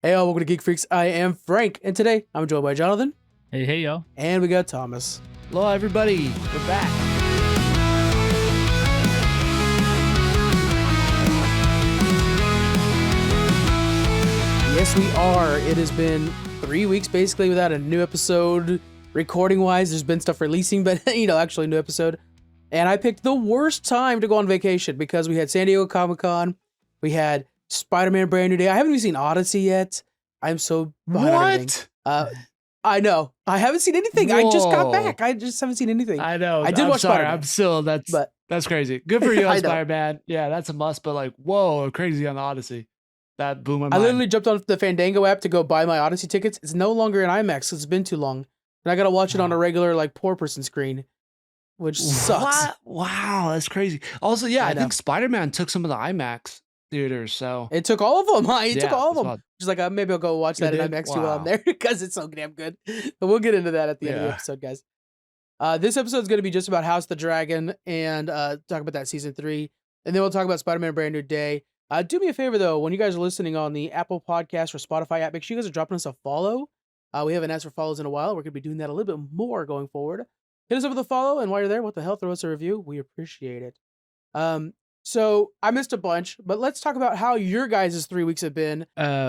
Hey, y'all, welcome to Geek Freaks. I am Frank, and today I'm joined by Jonathan. Hey, y'all. And we got Thomas. Hello, everybody. We're back. Yes, we are. It has been 3 weeks basically without a new episode. Recording-wise, there's been stuff releasing, but, actually a new episode. And I picked the worst time to go on vacation because we had San Diego Comic-Con. We had Spider-Man Brand New Day. I haven't even seen Odyssey yet. I'm so behind on everything. I know. I haven't seen anything. Whoa. I just got back. I just haven't seen anything. I know. I did watch Spider-Man. I'm still, that's crazy. Good for you on Spider-Man. Yeah, that's a must, but whoa, crazy on the Odyssey. That blew my mind. I literally jumped on the Fandango app to go buy my Odyssey tickets. It's no longer in IMAX because it's been too long. And I got to watch it on a regular, poor person screen, which sucks. What? Wow, that's crazy. Also, yeah, I think Spider-Man took some of the IMAX theaters, so. It took all of them. It took all of them. Wild. Just maybe I'll go watch that in IMAX too while I'm there because it's so damn good. But we'll get into that at the end of the episode, guys. This episode is going to be just about House of the Dragon and talk about that season 3. And then we'll talk about Spider-Man Brand New Day. Do me a favor, though, when you guys are listening on the Apple Podcast or Spotify app, make sure you guys are dropping us a follow. We haven't asked for follows in a while. We're going to be doing that a little bit more going forward. Hit us up with a follow, and while you're there, what the hell, throw us a review. We appreciate it. So I missed a bunch, but let's talk about how your guys' 3 weeks have been.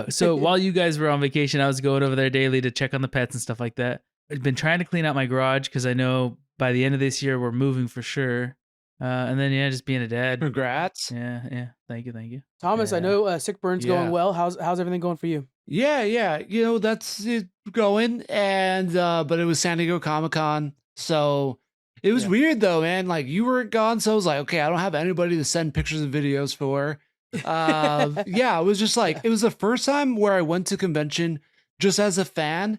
So while you guys were on vacation, I was going over there daily to check on the pets and stuff like that. I've been trying to clean out my garage because I know by the end of this year we're moving for sure. And then just being a dad. Congrats. Yeah. Thank you. Thomas, I know Sick Burn's going well. How's everything going for you? Yeah. That's it going, and but it was San Diego Comic-Con, so it was weird though, man. You were gone, so I was like, okay, I don't have anybody to send pictures and videos for. It was just it was the first time where I went to convention just as a fan,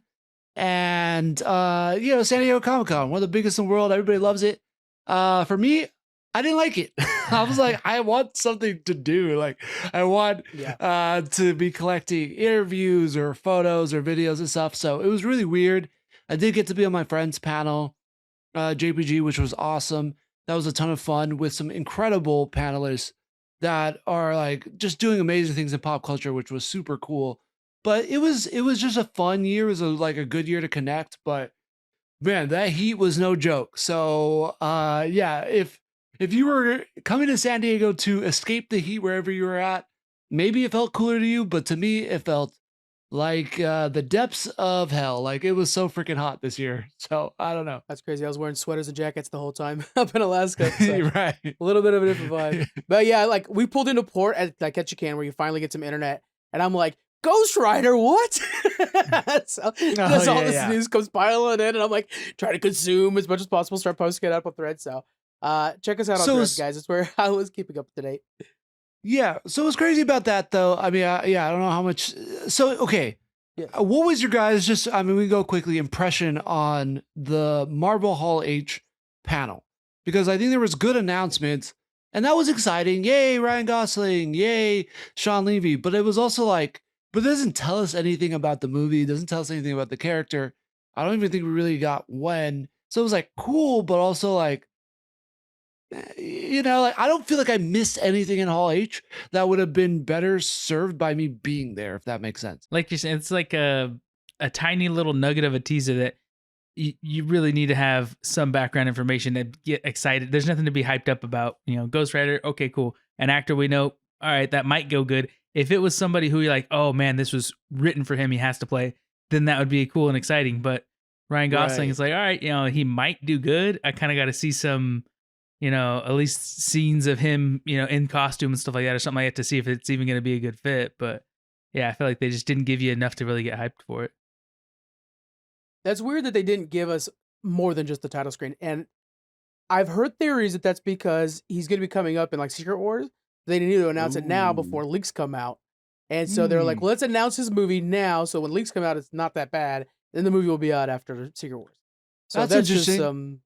and San Diego Comic-Con, one of the biggest in the world. Everybody loves it. For me, I didn't like it. I was like, I want something to do. I want to be collecting interviews or photos or videos and stuff. So it was really weird. I did get to be on my friend's panel, JPG, which was awesome. That was a ton of fun with some incredible panelists that are just doing amazing things in pop culture, which was super cool. But it was just a fun year. It was a good year to connect. But man, that heat was no joke. So if you were coming to San Diego to escape the heat wherever you were at, maybe it felt cooler to you, but to me, it felt like the depths of hell. It was so freaking hot this year. So I don't know. That's crazy. I was wearing sweaters and jackets the whole time up in Alaska. So right. A little bit of a different vibe. But yeah, we pulled into port at Ketchikan where you finally get some internet. And I'm like, Ghost Rider, what? So that's all this news comes piling in. And I'm trying to consume as much as possible, start posting it up on Thread. So check us out on Threads, guys. It's where I was keeping up to date. Yeah. So what's crazy about that, though? I mean, I don't know how much. So, okay. Yeah. What was your guys' we go quickly, impression on the Marvel Hall H panel? Because I think there was good announcements and that was exciting. Yay, Ryan Gosling. Yay, Sean Levy. But it was also but it doesn't tell us anything about the movie. It doesn't tell us anything about the character. I don't even think we really got when. So it was cool, but also I don't feel like I missed anything in Hall H that would have been better served by me being there, if that makes sense. Like you're saying, it's a tiny little nugget of a teaser that you really need to have some background information to get excited. There's nothing to be hyped up about. Ghost Rider, okay, cool. An actor we know, all right, that might go good. If it was somebody who you're like, oh man, this was written for him, he has to play, then that would be cool and exciting. But Ryan Gosling is all right, he might do good. I kind of got to see some, at least scenes of him, in costume and stuff like that or something like that to see if it's even going to be a good fit. But yeah, I feel like they just didn't give you enough to really get hyped for it. That's weird that they didn't give us more than just the title screen. And I've heard theories that that's because he's going to be coming up in Secret Wars. They need to announce it now before leaks come out. And so they're like, well, let's announce his movie now. So when leaks come out, it's not that bad. Then the movie will be out after Secret Wars. So that's interesting. Just some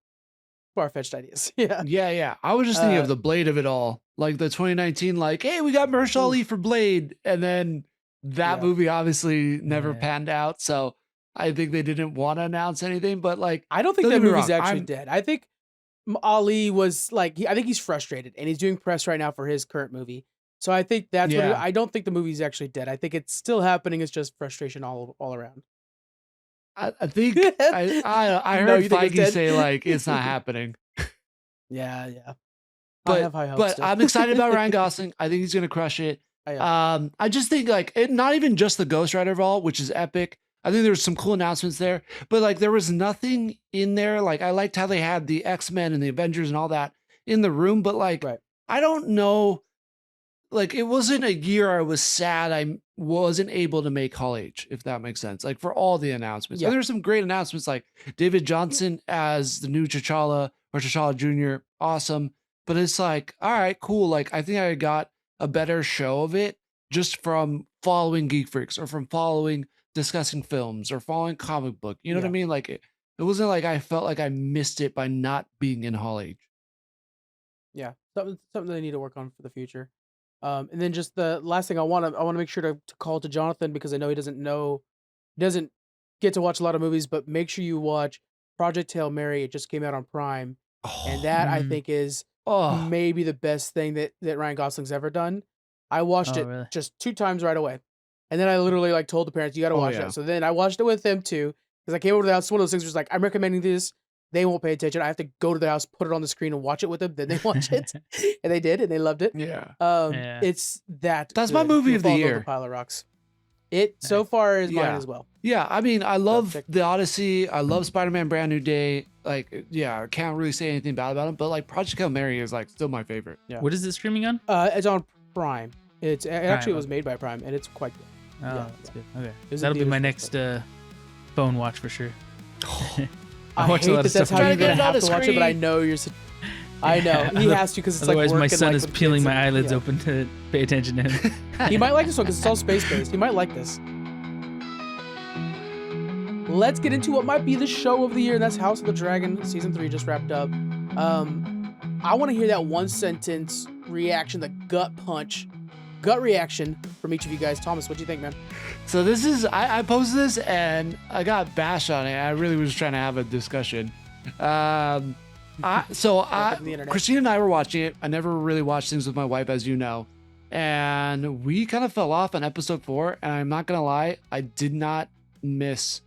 far-fetched ideas. Yeah. Yeah. I was just thinking of the Blade of it all. The 2019, hey, we got Mahershala Ali for Blade. And then that movie obviously never panned out. So I think they didn't want to announce anything. But I don't think that movie's actually dead. I think Ali was I think he's frustrated and he's doing press right now for his current movie. So I think that's what Yeah. I don't think the movie's actually dead. I think it's still happening. It's just frustration all around. I think I No, heard you think it's Feige dead? say like it's not happening. Yeah. I have high hopes But still. I'm excited about Ryan Gosling. I think he's gonna crush it. I just think like not even just the Ghost Rider vault, which is epic. I think there's some cool announcements there, but like there was nothing in there. Like I liked how they had the X-Men and the Avengers and all that in the room, but like I don't know. Like it wasn't a year I was sad I wasn't able to make Hall H, if that makes sense. Like for all the announcements. And there's some great announcements like David Johnson as the new T'Challa or T'Challa Jr. Awesome. But it's like, all right, cool. Like I think I got a better show of it just from following Geek Freaks or from discussing films or following comic book. You know what I mean? Like it wasn't like I felt like I missed it by not being in Hall H. Yeah. Something they need to work on for the future. And then just the last thing I want to make sure to call to Jonathan, because I know he doesn't get to watch a lot of movies, but make sure you watch Project Hail Mary. It just came out on Prime. And that I think is maybe the best thing that Ryan Gosling's ever done. I watched it just 2 times right away. And then I literally like told the parents, you got to watch it. So then I watched it with them too. Because I came over to the house. One of those things was like, I'm recommending this. They won't pay attention. I have to go to the house, put it on the screen, and watch it with them. Then they watch it, and they did, and they loved it. It's that's my movie of the year. The Pile of Rocks. It so far is mine as well. Yeah, I mean, I love The Odyssey. I love Spider-Man: Brand New Day. Like, I can't really say anything bad about it. But like, Project Hail Mary is like still my favorite. Yeah. What is it streaming on? It's on Prime. It was made by Prime, and it's quite good. Oh, that's good. Okay, that'll be my next phone watch for sure. I watch a lot of stuff. That's how you're gonna have to watch it, but I know you're. I know he has to because it's otherwise like my son like is peeling my eyelids open to pay attention to him. He might like this one because it's all space based. He might like this. Let's get into what might be the show of the year, and that's House of the Dragon. Season 3 just wrapped up. I want to hear that 1-sentence reaction, the gut reaction from each of you guys. Thomas, what do you think, man? So this is, I posted this and I got bashed on it. I really was trying to have a discussion. Christina and I were watching it. I never really watched things with my wife, as you know. And we kind of fell off on episode 4. And I'm not going to lie, I did not miss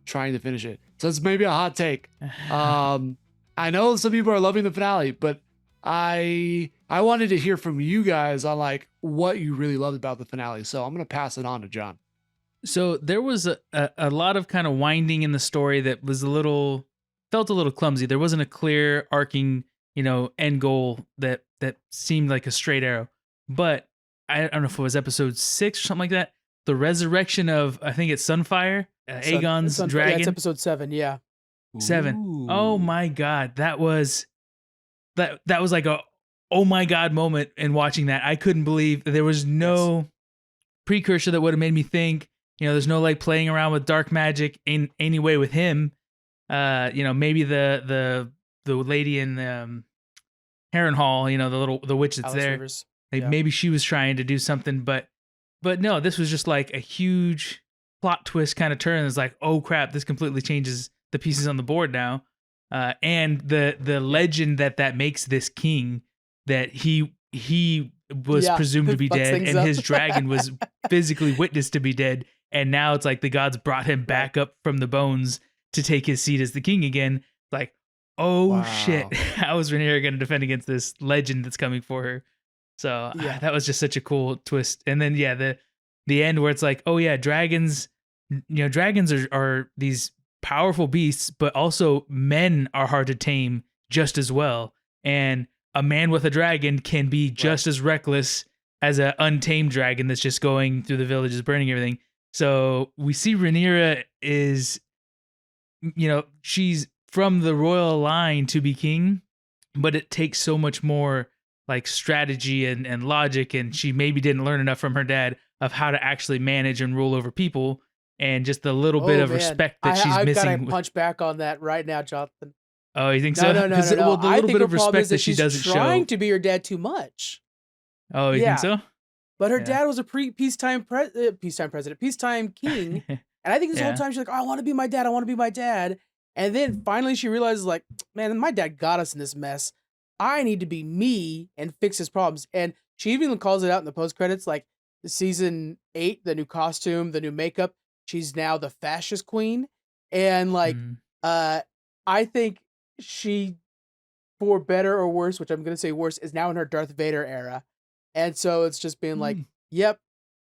trying to finish it. So it's maybe a hot take. I know some people are loving the finale, but I wanted to hear from you guys on like what you really loved about the finale. So I'm going to pass it on to John. So there was a lot of kind of winding in the story that was felt a little clumsy. There wasn't a clear arcing, end goal that seemed like a straight arrow. But I don't know if it was episode 6 or something like that. The resurrection of, I think it's Sunfyre, Aegon's dragon. That's episode 7. Yeah. 7. Ooh. Oh my God. That was like a, oh my God moment in watching that. I couldn't believe there was no precursor that would have made me think, there's no like playing around with dark magic in any way with him. Maybe the lady in Harrenhal, the witch that's Alice there. Rivers. Like maybe she was trying to do something, but no, this was just like a huge plot twist kind of turn. It's like, oh crap, this completely changes the pieces on the board now. And the legend that makes this king, that he was presumed to be dead, and his dragon was physically witnessed to be dead, and now it's like the gods brought him back up from the bones to take his seat as the king again. Like, oh shit, how is Rhaenyra going to defend against this legend that's coming for her? So that was just such a cool twist. And then the end where it's like, oh yeah, dragons are these powerful beasts, but also men are hard to tame just as well. And a man with a dragon can be just as reckless as an untamed dragon that's just going through the villages, burning everything. So we see Rhaenyra is, she's from the royal line to be king, but it takes so much more like strategy and logic. And she maybe didn't learn enough from her dad of how to actually manage and rule over people. And just the little bit of respect that she's missing. I've got to punch back on that right now, Jonathan. Oh, you think so? No. Well, the little bit of respect that she doesn't show. She's trying to be her dad too much. Oh, you think so? But her dad was a peacetime king. And I think this whole time she's like, oh, I want to be my dad. And then finally she realizes like, man, my dad got us in this mess. I need to be me and fix his problems. And She even calls it out in the post credits, like season 8, the new costume, the new makeup. She's now the fascist queen, and like, I think she, for better or worse, which I'm gonna say worse, is now in her Darth Vader era, and so it's just being like, yep,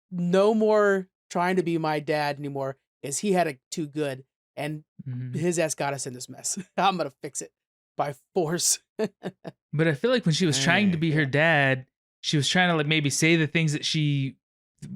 no more trying to be my dad anymore, because he had it too good, and his ass got us in this mess. I'm gonna fix it by force. But I feel like when she was trying to be her dad, she was trying to like maybe say the things that she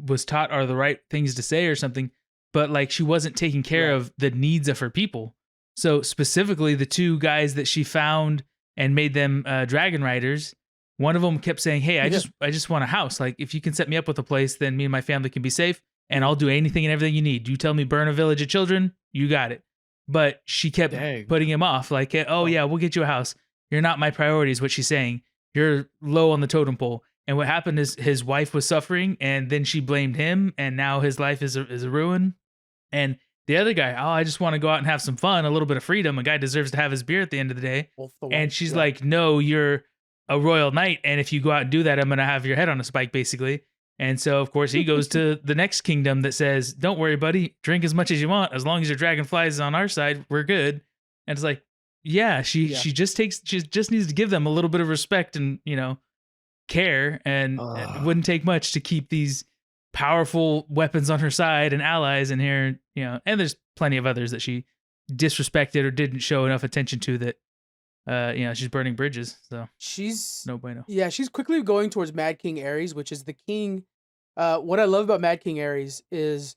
was taught are the right things to say or something, but like she wasn't taking care of the needs of her people. So specifically the 2 guys that she found and made them dragon riders, one of them kept saying, hey, I just want a house. Like if you can set me up with a place, then me and my family can be safe, and I'll do anything and everything you need. You tell me burn a village of children, you got it. But she kept putting him off like, oh yeah, we'll get you a house. You're not my priority is what she's saying. You're low on the totem pole. And what happened is his wife was suffering, and then she blamed him, and now his life is a ruin. And the other guy, oh, I just want to go out and have some fun, a little bit of freedom. A guy deserves to have his beer at the end of the day. And she's like, no, you're a royal knight, and if you go out and do that, I'm going to have your head on a spike, basically. And so, of course, he goes to the next kingdom that says, don't worry, buddy, drink as much as you want. As long as your dragonfly is on our side, we're good. And it's like, yeah, she just needs to give them a little bit of respect and, care, and it wouldn't take much to keep these powerful weapons on her side and allies in here, and there's plenty of others that she disrespected or didn't show enough attention to that, she's burning bridges. So she's no bueno. Yeah, she's quickly going towards Mad King Aerys, which is the king. What I love about Mad King Aerys is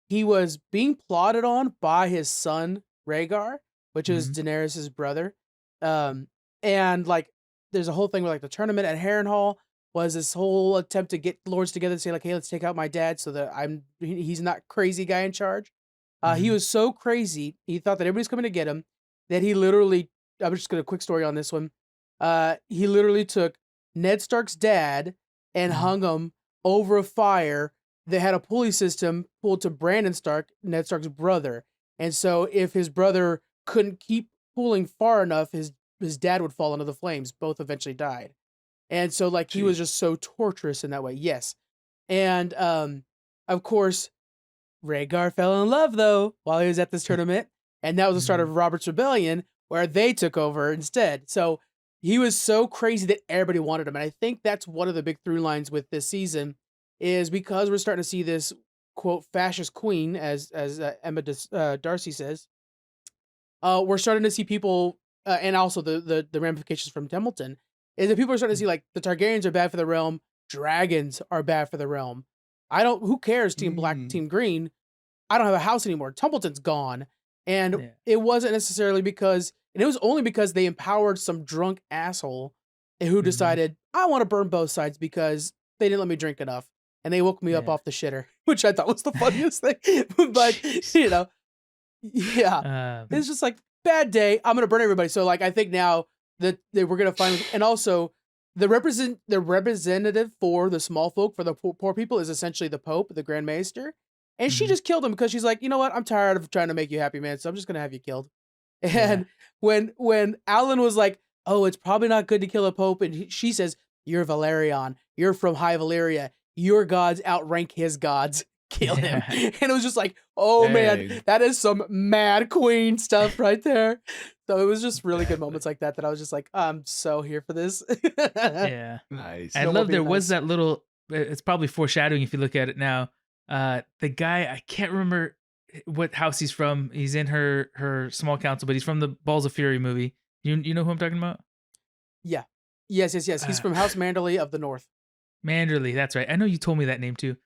he was being plotted on by his son Rhaegar, which is Daenerys' brother. And like there's a whole thing with like the tournament at Harrenhal was this whole attempt to get lords together to say like, hey, let's take out my dad so that he's not crazy guy in charge. He was so crazy. He thought that everybody's coming to get him that he literally, I'm just going to quick story on this one. He literally took Ned Stark's dad and hung him over a fire that had a pulley system pulled to Brandon Stark, Ned Stark's brother. And so if his brother couldn't keep pulling far enough, his dad would fall into the flames. Both eventually died. And so like he was just so torturous in that way. Yes. And of course, Rhaegar fell in love though while he was at this tournament. And that was the start of Robert's Rebellion, where they took over instead. So he was so crazy that everybody wanted him. And I think that's one of the big through lines with this season is because we're starting to see this quote fascist queen, as Emma Darcy says. We're starting to see people, and also the ramifications from Templeton, is that people are starting to see like the Targaryens are bad for the realm, dragons are bad for the realm. Who cares, Team Black, Team Green? I don't have a house anymore. Templeton's gone. And it wasn't necessarily because, and it was only because they empowered some drunk asshole who decided, I want to burn both sides because they didn't let me drink enough. And they woke me up off the shitter, which I thought was the funniest thing. But, it's just like, bad day, I'm going to burn everybody. So like, I think now that we're going to find, and also the representative for the small folk, for the poor people, is essentially the Pope, the Grand Maester. And she just killed him because she's like, you know what? I'm tired of trying to make you happy, man. So I'm just going to have you killed. And when Alan was like, oh, it's probably not good to kill a Pope. And she says, you're Valerion. You're from High Valyria. Your gods outrank his gods. Kill him. And it was just like, oh man, that is some mad queen stuff right there. So it was just really good moments like that I was just like, I'm so here for this. Nice. I love there was that little, it's probably foreshadowing if you look at it now. The guy, I can't remember what house he's from. He's in her small council, but he's from the Balls of Fury movie. You know who I'm talking about? Yeah. Yes. He's from House Manderley of the North. Manderley, that's right. I know you told me that name too.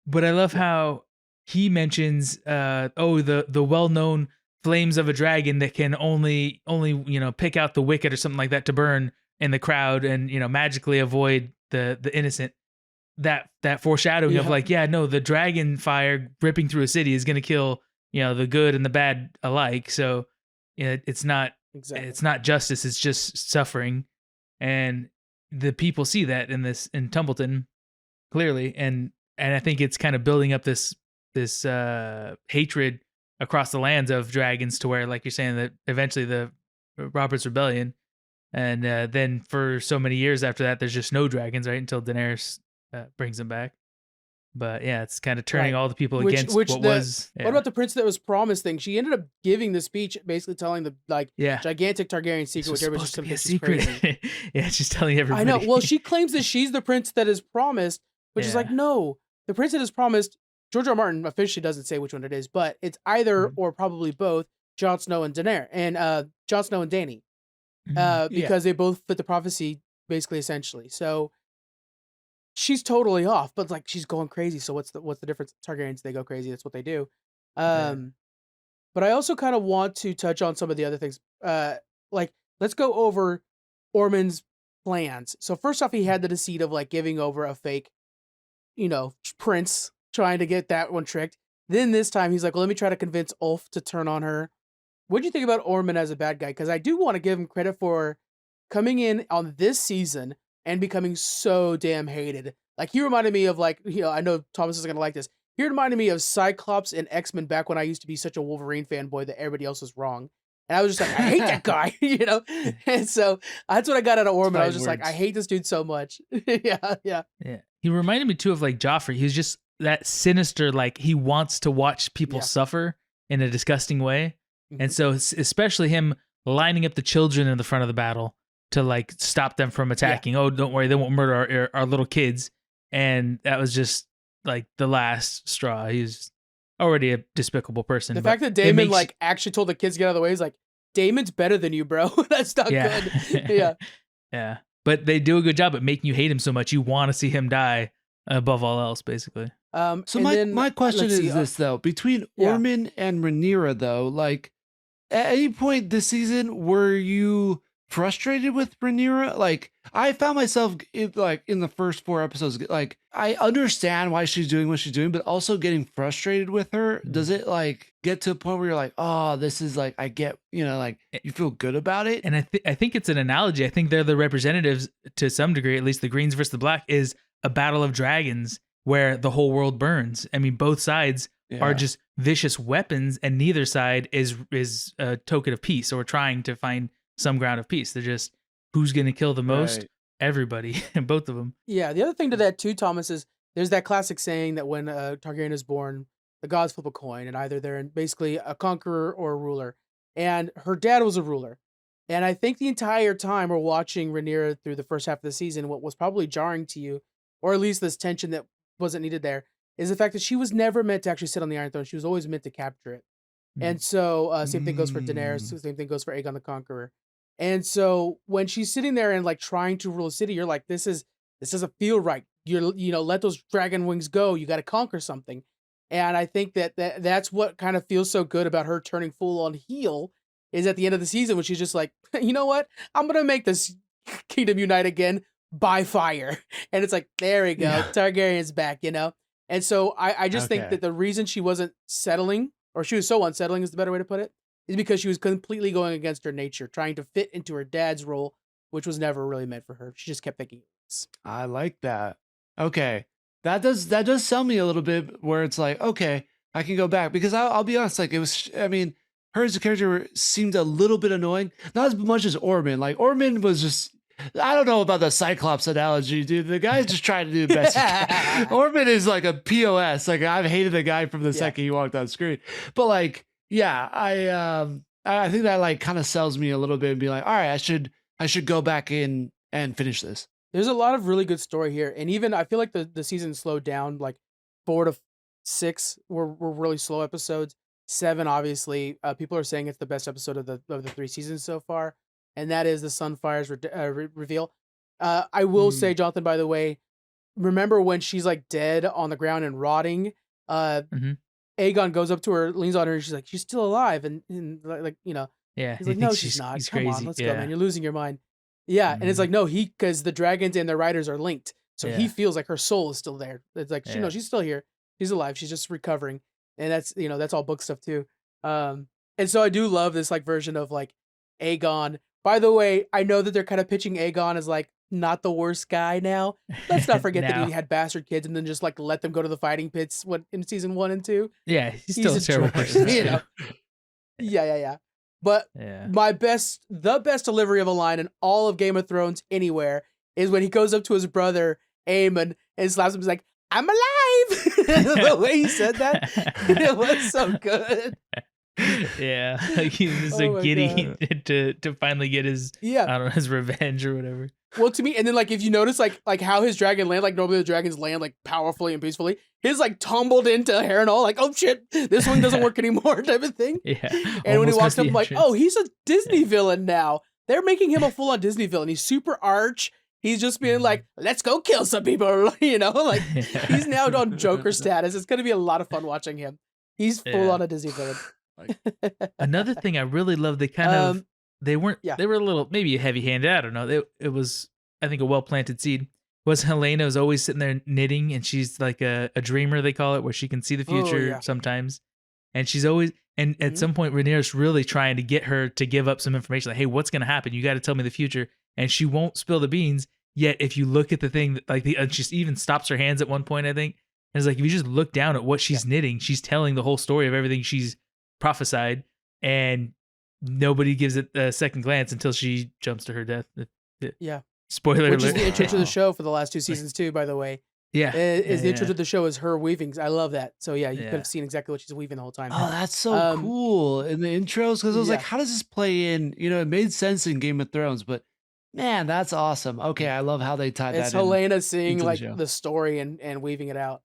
But I love how he mentions the well-known flames of a dragon that can only pick out the wicked or something like that to burn in the crowd and magically avoid the innocent. That foreshadowing of like, the dragon fire ripping through a city is going to kill the good and the bad alike. So it's not justice, it's just suffering. And the people see that in Templeton clearly, and I think it's kind of building up this hatred across the lands of dragons to where, like you're saying, that eventually the Robert's Rebellion And then for so many years after that, there's just no dragons, right? Until Daenerys brings them back. But yeah, it's kind of turning all the people against what was. Yeah. What about the prince that was promised thing? She ended up giving the speech, basically telling the gigantic Targaryen secret, which everybody's just a secret. Crazy. Yeah, she's telling everybody. I know. Well, she claims that she's the prince that is promised, which is like, no, the prince that is promised. George R. R. Martin officially doesn't say which one it is, but it's either or probably both Jon Snow and Daenerys and Jon Snow and Dany, because they both fit the prophecy, basically, essentially. So. She's totally off, but like she's going crazy. So what's the difference? Targaryens, they go crazy. That's what they do. But I also kind of want to touch on some of the other things. Like let's go over Ormond's plans. So first off, he had the deceit of like giving over a fake, prince, trying to get that one tricked. Then this time he's like, well, let me try to convince Ulf to turn on her. What do you think about Ormond as a bad guy? Because I do want to give him credit for coming in on this season and becoming so damn hated. Like, he reminded me of, like, I know Thomas is going to like this. He reminded me of Cyclops and X-Men back when I used to be such a Wolverine fanboy that everybody else was wrong. And I was just like, I hate that guy, And so that's what I got out of Ormond. I was just like, I hate this dude so much. Yeah. He reminded me, too, of, like, Joffrey. He was just that sinister, like, he wants to watch people suffer in a disgusting way. Mm-hmm. And so, especially him lining up the children in the front of the battle to like stop them from attacking. Yeah. Oh, don't worry, they won't murder our little kids. And that was just like the last straw. He's already a despicable person. The fact that Daemon actually told the kids to get out of the way is like, Daemon's better than you, bro. That's not good. Yeah. But they do a good job at making you hate him so much you want to see him die above all else, basically. So my question is this though: between Ormond and Rhaenyra, though, like at any point this season, were you frustrated with Rhaenyra? Like, I found myself in the first 4 episodes, like, I understand why she's doing what she's doing, but also getting frustrated with her. Does it like get to a point where you're like, oh, this is like, I get, like you feel good about it? And I think it's an analogy. I think they're the representatives to some degree, at least the Greens versus the Black is a battle of dragons where the whole world burns. I mean, both sides are just vicious weapons, and neither side is a token of peace or trying to find some ground of peace. They're just, who's going to kill the most? Right. Everybody, both of them. Yeah, the other thing to that too, Thomas, is there's that classic saying that when a Targaryen is born, the gods flip a coin, and either they're basically a conqueror or a ruler. And her dad was a ruler. And I think the entire time we're watching Rhaenyra through the first half of the season, what was probably jarring to you, or at least this tension that wasn't needed there, is the fact that she was never meant to actually sit on the Iron Throne. She was always meant to capture it. And so same thing goes for Daenerys. Same thing goes for Aegon the Conqueror. And so when she's sitting there and like trying to rule a city, you're like, this doesn't feel right. Let those dragon wings go. You got to conquer something. And I think that's what kind of feels so good about her turning full on heel is at the end of the season when she's just like, you know what? I'm going to make this kingdom unite again by fire. And it's like, there we go. Yeah. Targaryen's back, And so I just think that the reason she wasn't settling, or she was so unsettling is the better way to put it, is because she was completely going against her nature, trying to fit into her dad's role, which was never really meant for her. She just kept thinking. I like that. Okay. That does sell me a little bit where it's like, okay, I can go back, because I'll be honest, like her as a character seemed a little bit annoying. Not as much as Ormond. Like Ormond was just, I don't know about the Cyclops analogy, dude. The guy's just trying to do the best he can. Ormond is like a POS. Like I've hated the guy from the second he walked on screen. But like, yeah, I think that like kind of sells me a little bit and be like, all right, I should go back in and finish this. There's a lot of really good story here. And even I feel like the season slowed down, like 4 to 6 were really slow episodes. 7, obviously, people are saying it's the best episode of the 3 seasons so far. And that is the Sunfyre's reveal. I will say, Jonathan, by the way, remember when she's like dead on the ground and rotting? Aegon goes up to her, leans on her, and she's like, she's still alive. And like, yeah, he's like, no, she's not. Come crazy. On, let's go, man. You're losing your mind. Yeah. And it's like, no, because the dragons and their riders are linked. So he feels like her soul is still there. It's like, she's still here. She's alive. She's just recovering. And that's, that's all book stuff too. And so I do love this like version of like Aegon. By the way, I know that they're kind of pitching Aegon as like not the worst guy now. Let's not forget that he had bastard kids and then just like let them go to the fighting pits in season 1 and 2. Yeah, he's still a terrible person. Yeah. But the best delivery of a line in all of Game of Thrones anywhere is when he goes up to his brother Aemon and slaps him. He's like, "I'm alive!" The way he said that, it was so good. Yeah, like he's so giddy to finally get his I don't know, his revenge or whatever. Well, to me, and then like if you notice like how his dragon land, like normally the dragons land like powerfully and peacefully, his like tumbled into Harrenhal, like, oh shit, this one doesn't work anymore, type of thing. Yeah. And when he walks up, I'm like, oh, he's a Disney villain now. They're making him a full on Disney villain. He's super arch. He's just being like, let's go kill some people, you know, like he's now on Joker status. It's gonna be a lot of fun watching him. He's full on a Disney villain. Another thing I really love, they kind of they were a little maybe heavy handed. I don't know. It was I think a well planted seed. Was Helaena was always sitting there knitting, and she's like a dreamer, they call it, where she can see the future sometimes. And she's always and at some point Rhaenyra's really trying to get her to give up some information, like, hey, what's gonna happen? You got to tell me the future. And she won't spill the beans. Yet if you look at the thing, like she even stops her hands at one point, I think. And it's like if you just look down at what she's knitting, she's telling the whole story of everything she's prophesied, and nobody gives it a second glance until she jumps to her death. Spoiler Which alert. is the intro to the show for the last 2 seasons too, by the way. Yeah. The intro to the show is her weaving. I love that. So you could have seen exactly what she's weaving the whole time. Oh, that's so cool in the intros, because I was like, how does this play in? You know, it made sense in Game of Thrones, but man, that's awesome. Okay, I love how they tied that in. It's Helaena seeing like the story and weaving it out.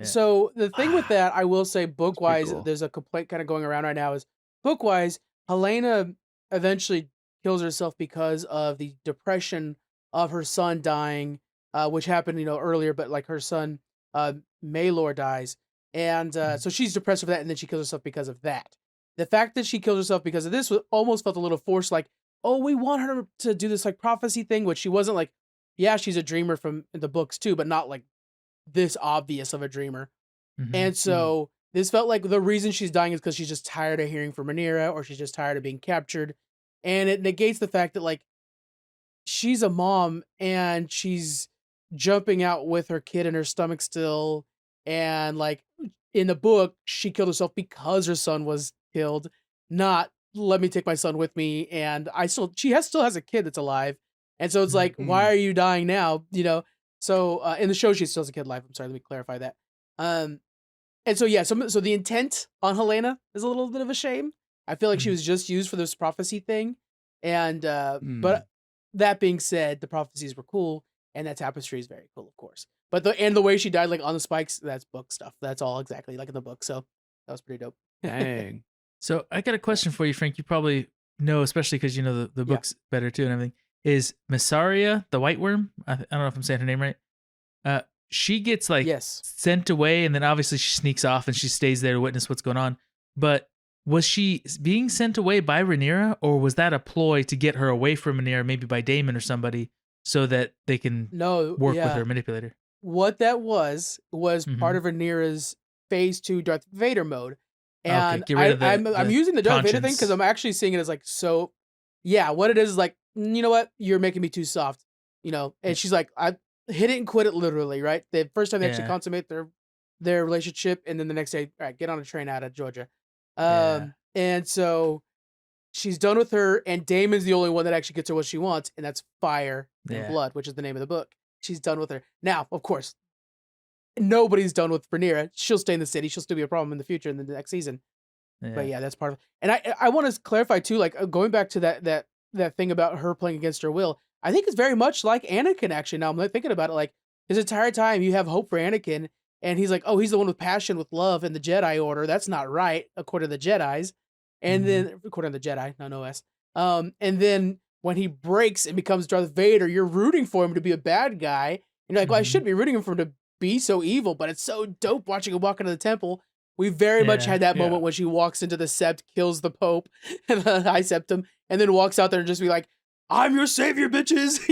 So the thing with that, I will say, book-wise, there's a complaint kind of going around right now is, book-wise, Helaena eventually kills herself because of the depression of her son dying, which happened, earlier, but like her son, Maelor dies. And so she's depressed for that, and then she kills herself because of that. The fact that she kills herself because of this almost felt a little forced, like, oh, we want her to do this like prophecy thing, which she wasn't like, yeah, she's a dreamer from the books too, but not like this obvious of a dreamer. And so this felt like the reason she's dying is because she's just tired of hearing from Rhaenyra, or she's just tired of being captured. And it negates the fact that like she's a mom and she's jumping out with her kid in her stomach still. And like in the book, she killed herself because her son was killed, not let me take my son with me. And she still has a kid that's alive. And so it's like, why are you dying now? So in the show, she still has a kid alive. I'm sorry, let me clarify that. And so, yeah, so the intent on Helaena is a little bit of a shame. I feel like she was just used for this prophecy thing. And, but that being said, the prophecies were cool, and that tapestry is very cool, of course. But the way she died, like on the spikes, that's book stuff. That's all exactly like in the book. So that was pretty dope. Dang. So I got a question for you, Frank. You probably know, especially because you know the book's better too and everything. Is Mysaria, the White Worm? I don't know if I'm saying her name right. She gets like sent away, and then obviously she sneaks off and she stays there to witness what's going on. But was she being sent away by Rhaenyra, or was that a ploy to get her away from Rhaenyra, maybe by Daemon or somebody, so that they can work with her manipulator? What that was part of Rhaenyra's phase 2 Darth Vader mode. And I'm using the Darth Vader thing because I'm actually seeing it as like, so yeah, what it is like, you know what? You're making me too soft, and she's like, I hit it and quit it literally, right? The first time they actually consummate their relationship, and then the next day, all right, get on a train out of Georgia. And so she's done with her, and Daemon's the only one that actually gets her what she wants, and that's fire and blood, which is the name of the book. She's done with her. Now, of course, nobody's done with Rhaenyra. She'll stay in the city. She'll still be a problem in the future in the next season. But yeah, that's part of it. And I want to clarify too, like going back to that thing about her playing against her will. I think it's very much like Anakin, actually. Now I'm thinking about it, like his entire time you have hope for Anakin, and he's like, oh, he's the one with passion, with love, and the Jedi Order. That's not right, according to the Jedis. And then, according to the Jedi, no S. And then when he breaks and becomes Darth Vader, you're rooting for him to be a bad guy. And you're like, well, I shouldn't be rooting for him to be so evil, but it's so dope watching him walk into the temple. We very much had that moment when she walks into the sept, kills the Pope and the High Septon, and then walks out there and just be like, I'm your savior, bitches,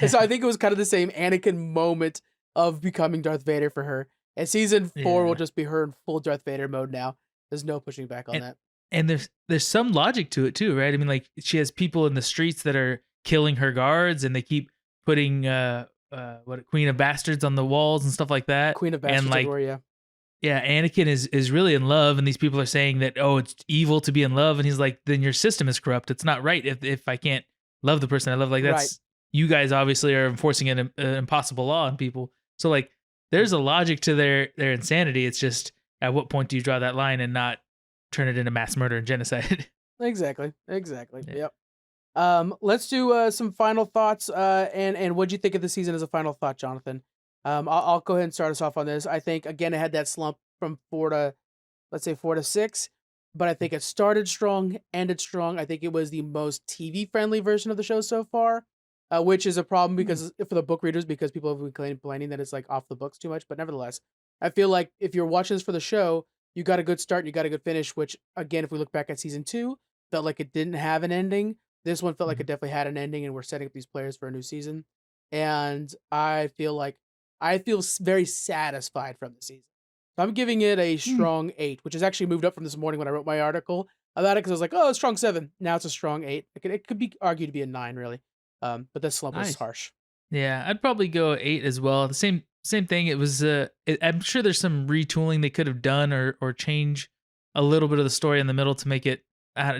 And so I think it was kind of the same Anakin moment of becoming Darth Vader for her. And season 4 will just be her in full Darth Vader mode now. There's no pushing back on that. And there's some logic to it too, right? I mean, like she has people in the streets that are killing her guards, and they keep putting Queen of Bastards on the walls and stuff like that. Queen of Bastards, and like, everywhere, Anakin is really in love, and these people are saying that, oh, it's evil to be in love, and he's like, then your system is corrupt. It's not right if I can't love the person I love. Like that's you guys obviously are enforcing an impossible law on people. So like, there's a logic to their insanity. It's just at what point do you draw that line and not turn it into mass murder and genocide? Exactly. Yeah. Yep. Let's do some final thoughts. And what'd you think of the season as a final thought, Jonathan? I'll go ahead and start us off on this. I think again it had that slump from 4 to 6, but I think it started strong, ended strong. I think it was the most TV friendly version of the show so far, which is a problem because for the book readers, because people have been complaining that it's like off the books too much. But nevertheless, I feel like if you're watching this for the show, you got a good start, and you got a good finish. Which again, if we look back at season 2, felt like it didn't have an ending. This one felt like it definitely had an ending, and we're setting up these players for a new season. And I feel very satisfied from the season. So I'm giving it a strong 8, which has actually moved up from this morning when I wrote my article about it, because I was like, oh, it's strong 7. Now it's a strong 8. It could be argued to be a 9, really. But the slump was harsh. Yeah, I'd probably go 8 as well. The same thing. It was. I'm sure there's some retooling they could have done or change a little bit of the story in the middle to make it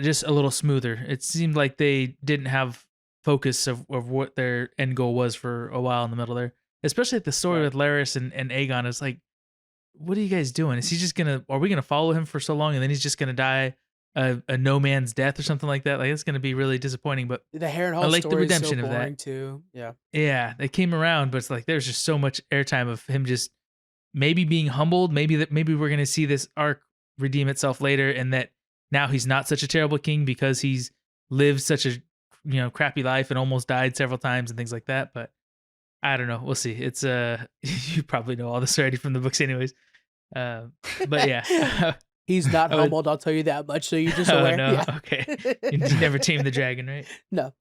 just a little smoother. It seemed like they didn't have focus of what their end goal was for a while in the middle there. Especially the story with Larys and Aegon is like, what are you guys doing? Is he just are we gonna follow him for so long and then he's just gonna die a no man's death or something like that? Like it's gonna be really disappointing. But the Harrenhal I like story the redemption is so of boring that too. Yeah, they came around, but it's like there's just so much airtime of him just maybe being humbled. Maybe we're gonna see this arc redeem itself later, and that now he's not such a terrible king because he's lived such a crappy life and almost died several times and things like that. But I don't know. We'll see. It's you probably know all this already from the books, anyways. But yeah, he's not humbled. I'll tell you that much. So you're just aware. Oh no, okay. You never tamed the dragon, right? No.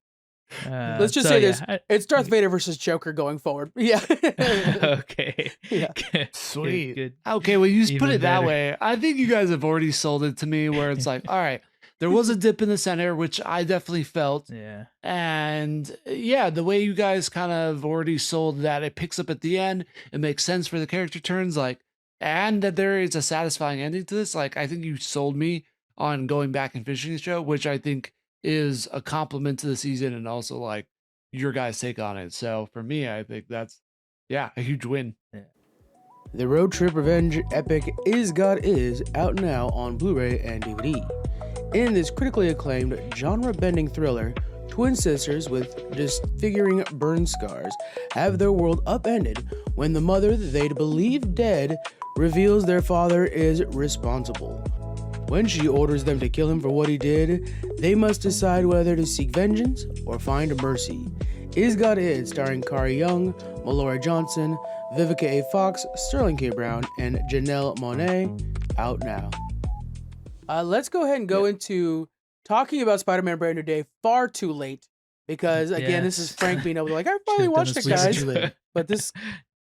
Let's just say this: it's Darth Vader versus Joker going forward. Yeah. Okay. Yeah. Sweet. Good. Okay, well, you Even put it that better. way. I think you guys have already sold it to me where it's like, all right, there was a dip in the center, which I definitely felt. Yeah. And yeah, the way you guys kind of already sold that it picks up at the end, it makes sense for the character turns, like, and that there is a satisfying ending to this. Like, I think you sold me on going back and finishing the show, which I think is a compliment to the season and also like your guys' take on it. So for me, I think that's a huge win. The Road Trip Revenge epic Is God Is out now on Blu-ray and DVD. In this critically acclaimed genre-bending thriller, twin sisters with disfiguring burn scars have their world upended when the mother they'd believe dead reveals their father is responsible. When she orders them to kill him for what he did, they must decide whether to seek vengeance or find mercy. Is God Is, starring Kari Young, Mallory Johnson, Vivica A. Fox, Sterling K. Brown, and Janelle Monáe, out now. Let's go ahead and go into talking about Spider-Man Brand New Day far too late, because again, this is Frank being able to like, I finally watched it, guys. But this,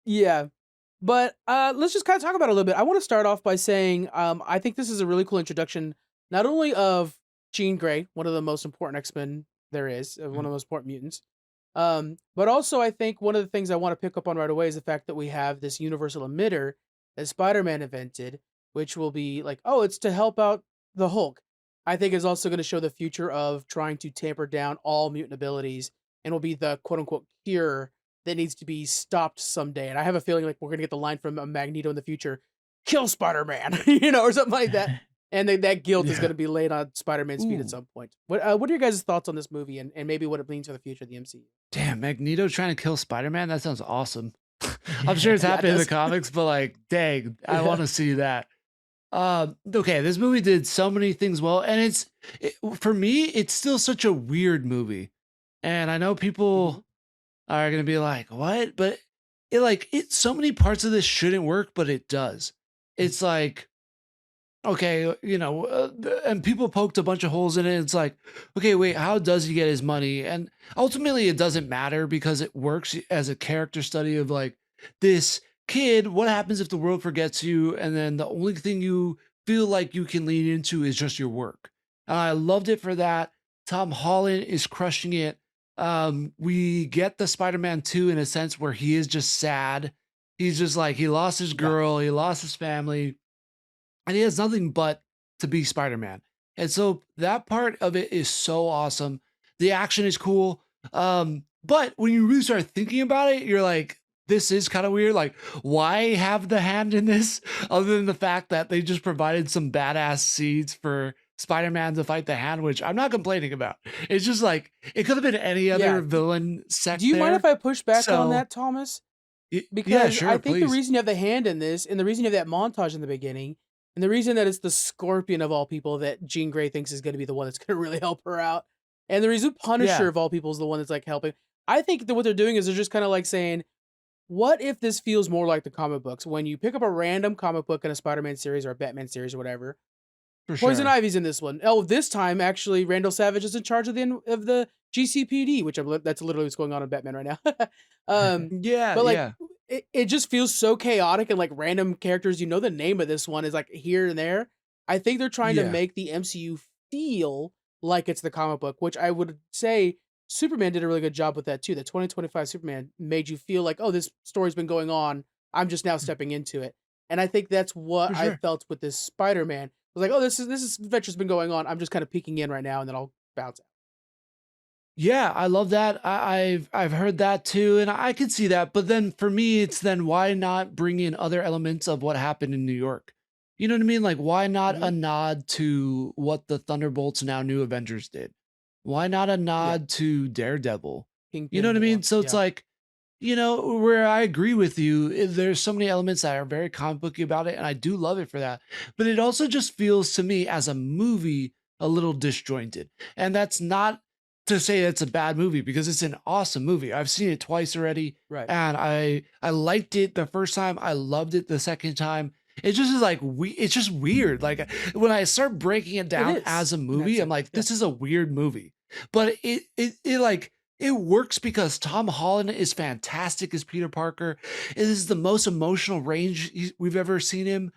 yeah. But let's just kind of talk about it a little bit. I want to start off by saying I think this is a really cool introduction, not only of Jean Grey, one of the most important X-Men there is, one of the most important mutants, but also I think one of the things I want to pick up on right away is the fact that we have this universal emitter that Spider-Man invented, which will be like, oh, it's to help out the Hulk. I think is also going to show the future of trying to tamper down all mutant abilities and will be the quote-unquote cure that needs to be stopped someday. And I have a feeling like we're going to get the line from Magneto in the future, kill Spider-Man, or something like that. And that guilt is going to be laid on Spider-Man's feet at some point. What are your guys' thoughts on this movie and maybe what it means for the future of the MCU? Damn, Magneto trying to kill Spider-Man? That sounds awesome. I'm sure it's happened in the comics, but like, dang, I want to see that. Okay, this movie did so many things well, and for me, it's still such a weird movie. And I know people are gonna be like, what? But so many parts of this shouldn't work, but it does. It's like, okay, and people poked a bunch of holes in it. It's like, okay, wait, how does he get his money? And ultimately it doesn't matter because it works as a character study of like this kid, what happens if the world forgets you? And then the only thing you feel like you can lean into is just your work. And I loved it for that. Tom Holland is crushing it. We get the Spider-Man 2 in a sense where he is just sad. He's just like, he lost his girl, he lost his family, and he has nothing but to be Spider-Man. And so that part of it is so awesome. The action is cool. But when you really start thinking about it, you're like, this is kind of weird. Like, why have the hand in this other than the fact that they just provided some badass seeds for Spider-Man to fight the hand, which I'm not complaining about. It's just like, it could have been any other villain sect. Do you mind if I push back on that, Thomas? Because sure, I think please. the reason you have the hand in this, and the reason you have that montage in the beginning, and the reason that it's the Scorpion of all people that Jean Grey thinks is going to be the one that's going to really help her out, and the reason Punisher of all people is the one that's like helping. I think that what they're doing is they're just kind of like saying, what if this feels more like the comic books? When you pick up a random comic book in a Spider-Man series or a Batman series or whatever, Poison Ivy's in this one. Oh, this time actually Randall Savage is in charge of the GCPD, which that's literally what's going on in Batman right now. But like it just feels so chaotic and like random characters. You know, the name of this one is like here and there. I think they're trying to make the MCU feel like it's the comic book, which I would say Superman did a really good job with that too. The 2025 Superman made you feel like, oh, this story's been going on. I'm just now stepping into it. And I think that's what I felt with this Spider-Man. I was like, oh, this adventure's been going on. I'm just kind of peeking in right now, and then I'll bounce out. Yeah, I love that. I've heard that too, and I could see that. But then for me, it's then why not bring in other elements of what happened in New York? You know what I mean? Like, why not a nod to what the Thunderbolts, now New Avengers, did? Why not a nod to Daredevil? Kingpin, you know what I mean? So it's like, you know, where I agree with you, there's so many elements that are very comic booky about it, and I do love it for that. But it also just feels to me as a movie a little disjointed. And that's not to say it's a bad movie, because it's an awesome movie. I've seen it twice already. Right. And I liked it the first time. I loved it the second time. It just is like, it's just weird. Like when I start breaking it down as a movie, I'm like, this is a weird movie. But it works because Tom Holland is fantastic as Peter Parker. It is the most emotional range we've ever seen him.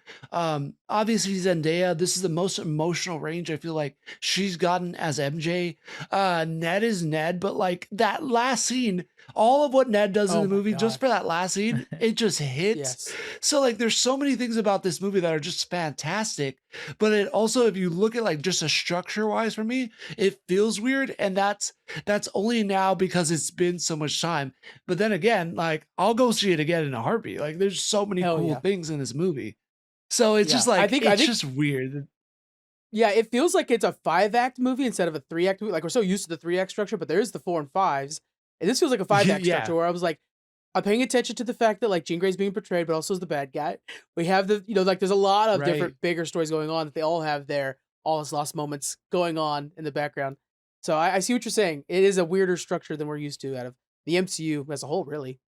Obviously Zendaya, this is the most emotional range I feel like she's gotten as MJ. Ned is Ned, but like that last scene, all of what Ned does in the movie, just for that last scene, it just hits. So like there's so many things about this movie that are just fantastic. But it also, if you look at like just a structure wise for me, it feels weird. And that's only now because it's been so much time. But then again, like I'll go see it again in a heartbeat. Like there's so many cool things in this movie. So it's just like, I think just weird. Yeah, it feels like it's a 5-act movie instead of a 3-act movie. Like we're so used to the 3-act structure, but there is the 4 and 5s. And this feels like a 5-act structure where I was like, I'm paying attention to the fact that like Jean Grey's being portrayed, but also as the bad guy. We have the, like there's a lot of different bigger stories going on that they all have their all his lost moments going on in the background. So I see what you're saying. It is a weirder structure than we're used to out of the MCU as a whole, really.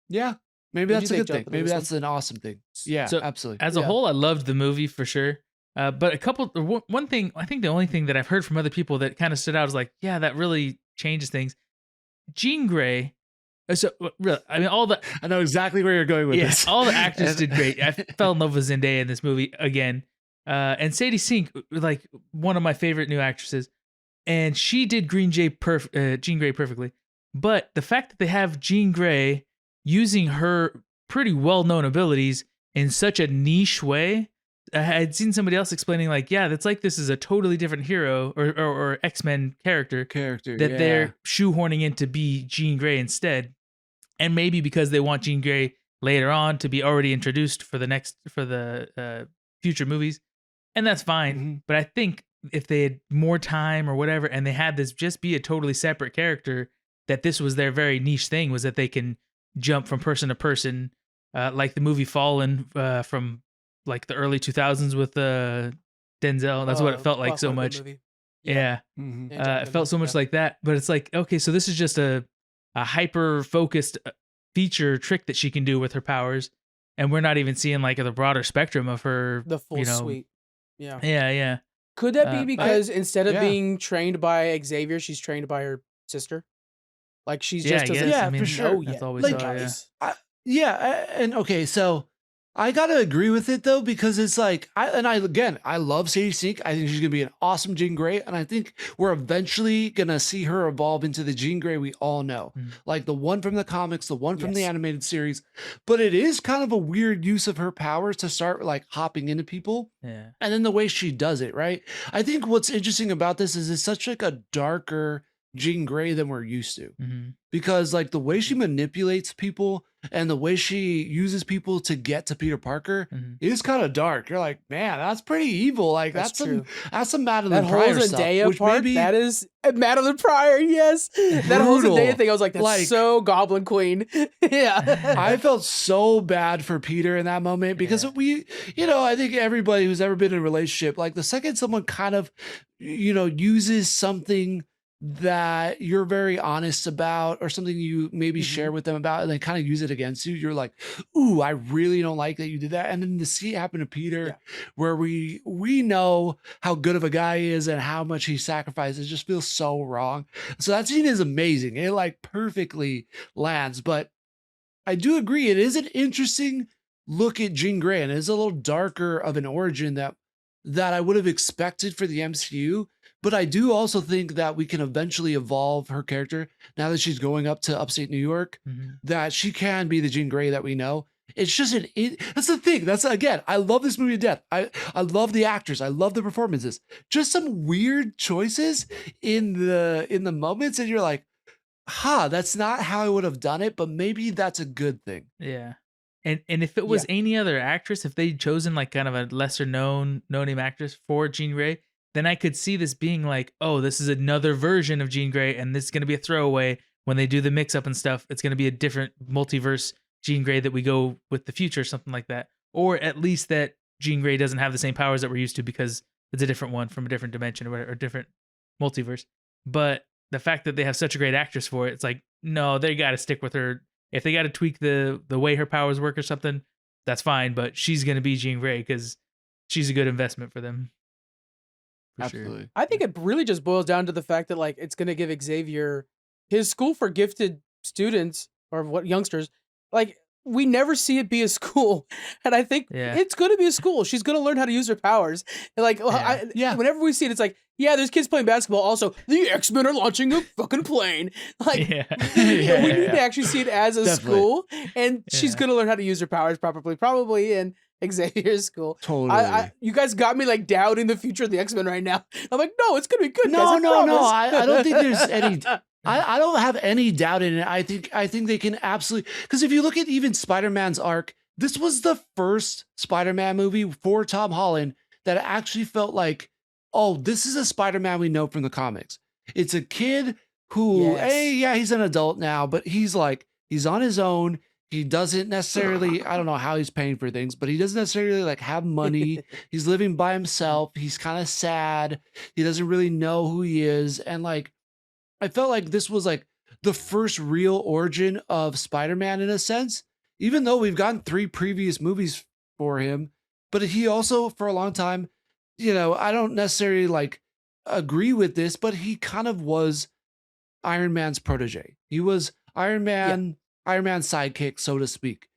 Yeah. Maybe that's a good thing. Maybe that's an awesome thing. Yeah, so absolutely. As a whole, I loved the movie for sure. But one thing, I think the only thing that I've heard from other people that kind of stood out is like, yeah, that really changes things. Jean Grey. So really, I mean, I know exactly where you're going with this. All the actors did great. I fell in love with Zendaya in this movie again. And Sadie Sink, like one of my favorite new actresses. And she did Jean Grey perfectly. But the fact that they have Jean Grey using her pretty well-known abilities in such a niche way, I had seen somebody else explaining like, yeah, that's like this is a totally different hero or X-Men character that they're shoehorning in to be Jean Grey instead. And maybe because they want Jean Grey later on to be already introduced for the future movies. And that's fine. Mm-hmm. But I think if they had more time or whatever, and they had this just be a totally separate character, that this was their very niche thing, was that they can jump from person to person, like the movie Fallen from like the early 2000s with Denzel. That's what it felt like so much. Yeah. Mm-hmm. It felt so much like that. But it's like, okay, so this is just a hyper-focused feature trick that she can do with her powers. And we're not even seeing like the broader spectrum of her. The full suite. Yeah. Yeah. Could that be because instead of being trained by Xavier, she's trained by her sister? Like she's just for sure. That's always and okay, so I gotta agree with it though, because it's like I love Sadie Sink. I think she's gonna be an awesome Jean Grey, and I think we're eventually gonna see her evolve into the Jean Grey we all know, like the one from the comics, the one from the animated series. But it is kind of a weird use of her powers to start like hopping into people, and then the way she does it, right? I think what's interesting about this is it's such like a darker Jean Grey than we're used to, because like the way she manipulates people and the way she uses people to get to Peter Parker is kind of dark. You're like, man, that's pretty evil. Like that's some Madeline Pryor stuff. Which maybe that is Madeline Pryor. Yes, that whole Zendaya thing. I was like, that's like, so Goblin Queen. Yeah, I felt so bad for Peter in that moment because we, I think everybody who's ever been in a relationship, like the second someone kind of, uses something that you're very honest about or something you maybe share with them about and they kind of use it against you, you're like, ooh, I really don't like that you did that. And then to see it happen to Peter, where we know how good of a guy he is and how much he sacrifices, just feels so wrong. So that scene is amazing. It like perfectly lands. But I do agree, it is an interesting look at Jean Grey, and it is a little darker of an origin that I would have expected for the MCU. But I do also think that we can eventually evolve her character now that she's going up to upstate New York, that she can be the Jean Grey that we know. It's just that's the thing. That's again, I love this movie to death. I love the actors. I love the performances. Just some weird choices in the moments, and you're like, that's not how I would have done it, but maybe that's a good thing. Yeah. And if it was any other actress, if they'd chosen like kind of a lesser known no-name actress for Jean Grey, then I could see this being like, oh, this is another version of Jean Grey, and this is going to be a throwaway. When they do the mix-up and stuff, it's going to be a different multiverse Jean Grey that we go with the future, something like that. Or at least that Jean Grey doesn't have the same powers that we're used to because it's a different one from a different dimension or different multiverse. But the fact that they have such a great actress for it, it's like, no, they got to stick with her. If they got to tweak the way her powers work or something, that's fine. But she's going to be Jean Grey because she's a good investment for them. Absolutely. Sure. I think it really just boils down to the fact that like it's going to give Xavier his school for gifted students or youngsters. Like we never see it be a school, and I think it's going to be a school. She's going to learn how to use her powers. And like, whenever we see it, it's like, there's kids playing basketball. Also, the X-Men are launching a fucking plane. Like, we need to actually see it as a school, and she's going to learn how to use her powers probably in Xavier's school. Totally. You guys got me like doubting the future of the X-Men right now. I'm like, no, it's going to be good. No. I don't think there's any. I don't have any doubt in it. I think they can absolutely, because if you look at even Spider-Man's arc, this was the first Spider-Man movie for Tom Holland that actually felt like, oh, this is a Spider-Man we know from the comics. It's a kid who, he's an adult now, but he's on his own. He doesn't necessarily, I don't know how he's paying for things, but he doesn't necessarily like have money. He's living by himself. He's kind of sad. He doesn't really know who he is. And like, I felt like this was like the first real origin of Spider-Man in a sense, even though we've gotten 3 previous movies for him. But he also, for a long time, I don't necessarily like agree with this, but he kind of was Iron Man's protege. He was Iron Man's sidekick, so to speak.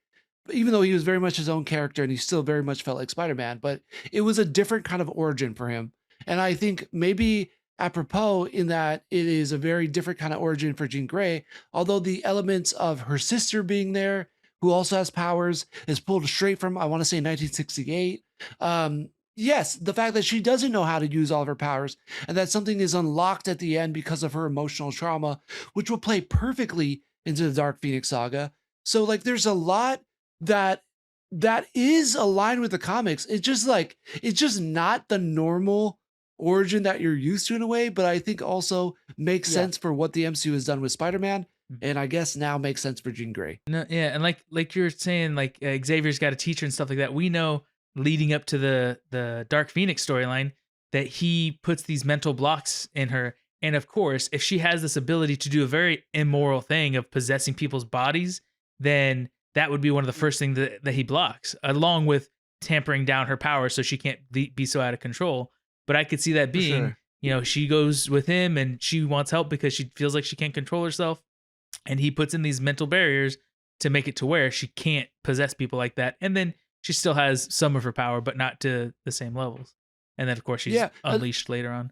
Even though he was very much his own character and he still very much felt like Spider-Man, but it was a different kind of origin for him. And I think maybe apropos in that it is a very different kind of origin for Jean Grey, although the elements of her sister being there, who also has powers, is pulled straight from, I want to say 1968. Yes, the fact that she doesn't know how to use all of her powers and that something is unlocked at the end because of her emotional trauma, which will play perfectly into the Dark Phoenix saga. So like there's a lot that is aligned with the comics. It's just not the normal origin that you're used to in a way, but I think also makes sense for what the MCU has done with Spider-Man, and I guess now makes sense for Jean Grey. No, and like you're saying, like Xavier's got a teacher and stuff like that. We know leading up to the Dark Phoenix storyline that he puts these mental blocks in her, and of course, if she has this ability to do a very immoral thing of possessing people's bodies, then that would be one of the first things that he blocks, along with tampering down her powers so she can't be so out of control. But I could see that being, she goes with him and she wants help because she feels like she can't control herself. And he puts in these mental barriers to make it to where she can't possess people like that. And then she still has some of her power, but not to the same levels. And then of course she's unleashed later on.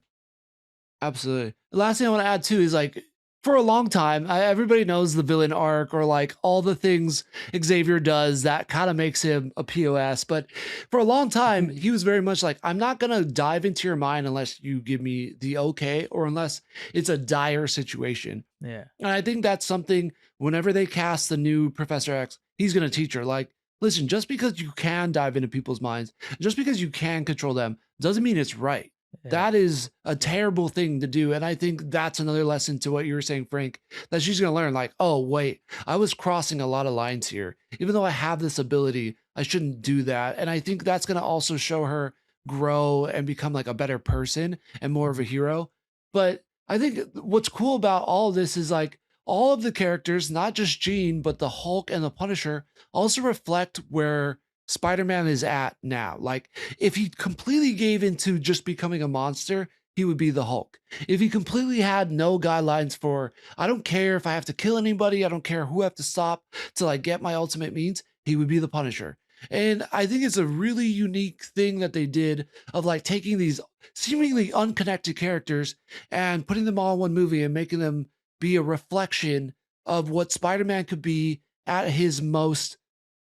Absolutely. The last thing I want to add too is like, for a long time, everybody knows the villain arc or like all the things Xavier does that kind of makes him a POS. But for a long time, he was very much like, I'm not going to dive into your mind unless you give me the okay, or unless it's a dire situation. Yeah. And I think that's something whenever they cast the new Professor X, he's going to teach her like, listen, just because you can dive into people's minds, just because you can control them, doesn't mean it's right. Yeah. That is a terrible thing to do. And I think that's another lesson to what you were saying, Frank, that she's going to learn like, oh, wait, I was crossing a lot of lines here. Even though I have this ability, I shouldn't do that. And I think that's going to also show her grow and become like a better person and more of a hero. But I think what's cool about all of this is like all of the characters, not just Jean, but the Hulk and the Punisher also reflect where Spider-Man is at now. Like if he completely gave into just becoming a monster, he would be the Hulk. If he completely had no guidelines for, I don't care if I have to kill anybody, I don't care who I have to stop till I get my ultimate means, he would be the Punisher. And I think it's a really unique thing that they did of like taking these seemingly unconnected characters and putting them all in one movie and making them be a reflection of what Spider-Man could be at his most,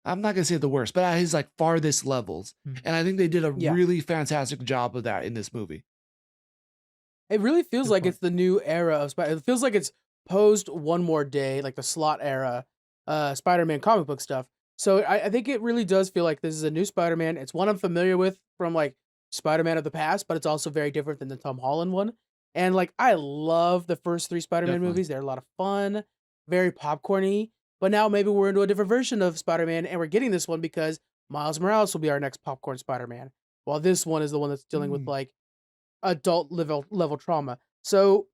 I'm not going to say the worst, but at his like farthest levels. And I think they did a really fantastic job of that in this movie. It really feels like it's the new era of Spider. It feels like it's post One More Day, like the Slott era, Spider-Man comic book stuff. So I think it really does feel like this is a new Spider-Man. It's one I'm familiar with from like Spider-Man of the past, but it's also very different than the Tom Holland one. And like, I love the first 3 Spider-Man movies. They're a lot of fun, very popcorny. But now maybe we're into a different version of Spider-Man, and we're getting this one because Miles Morales will be our next popcorn Spider-Man, while this one is the one that's dealing with like adult level trauma. So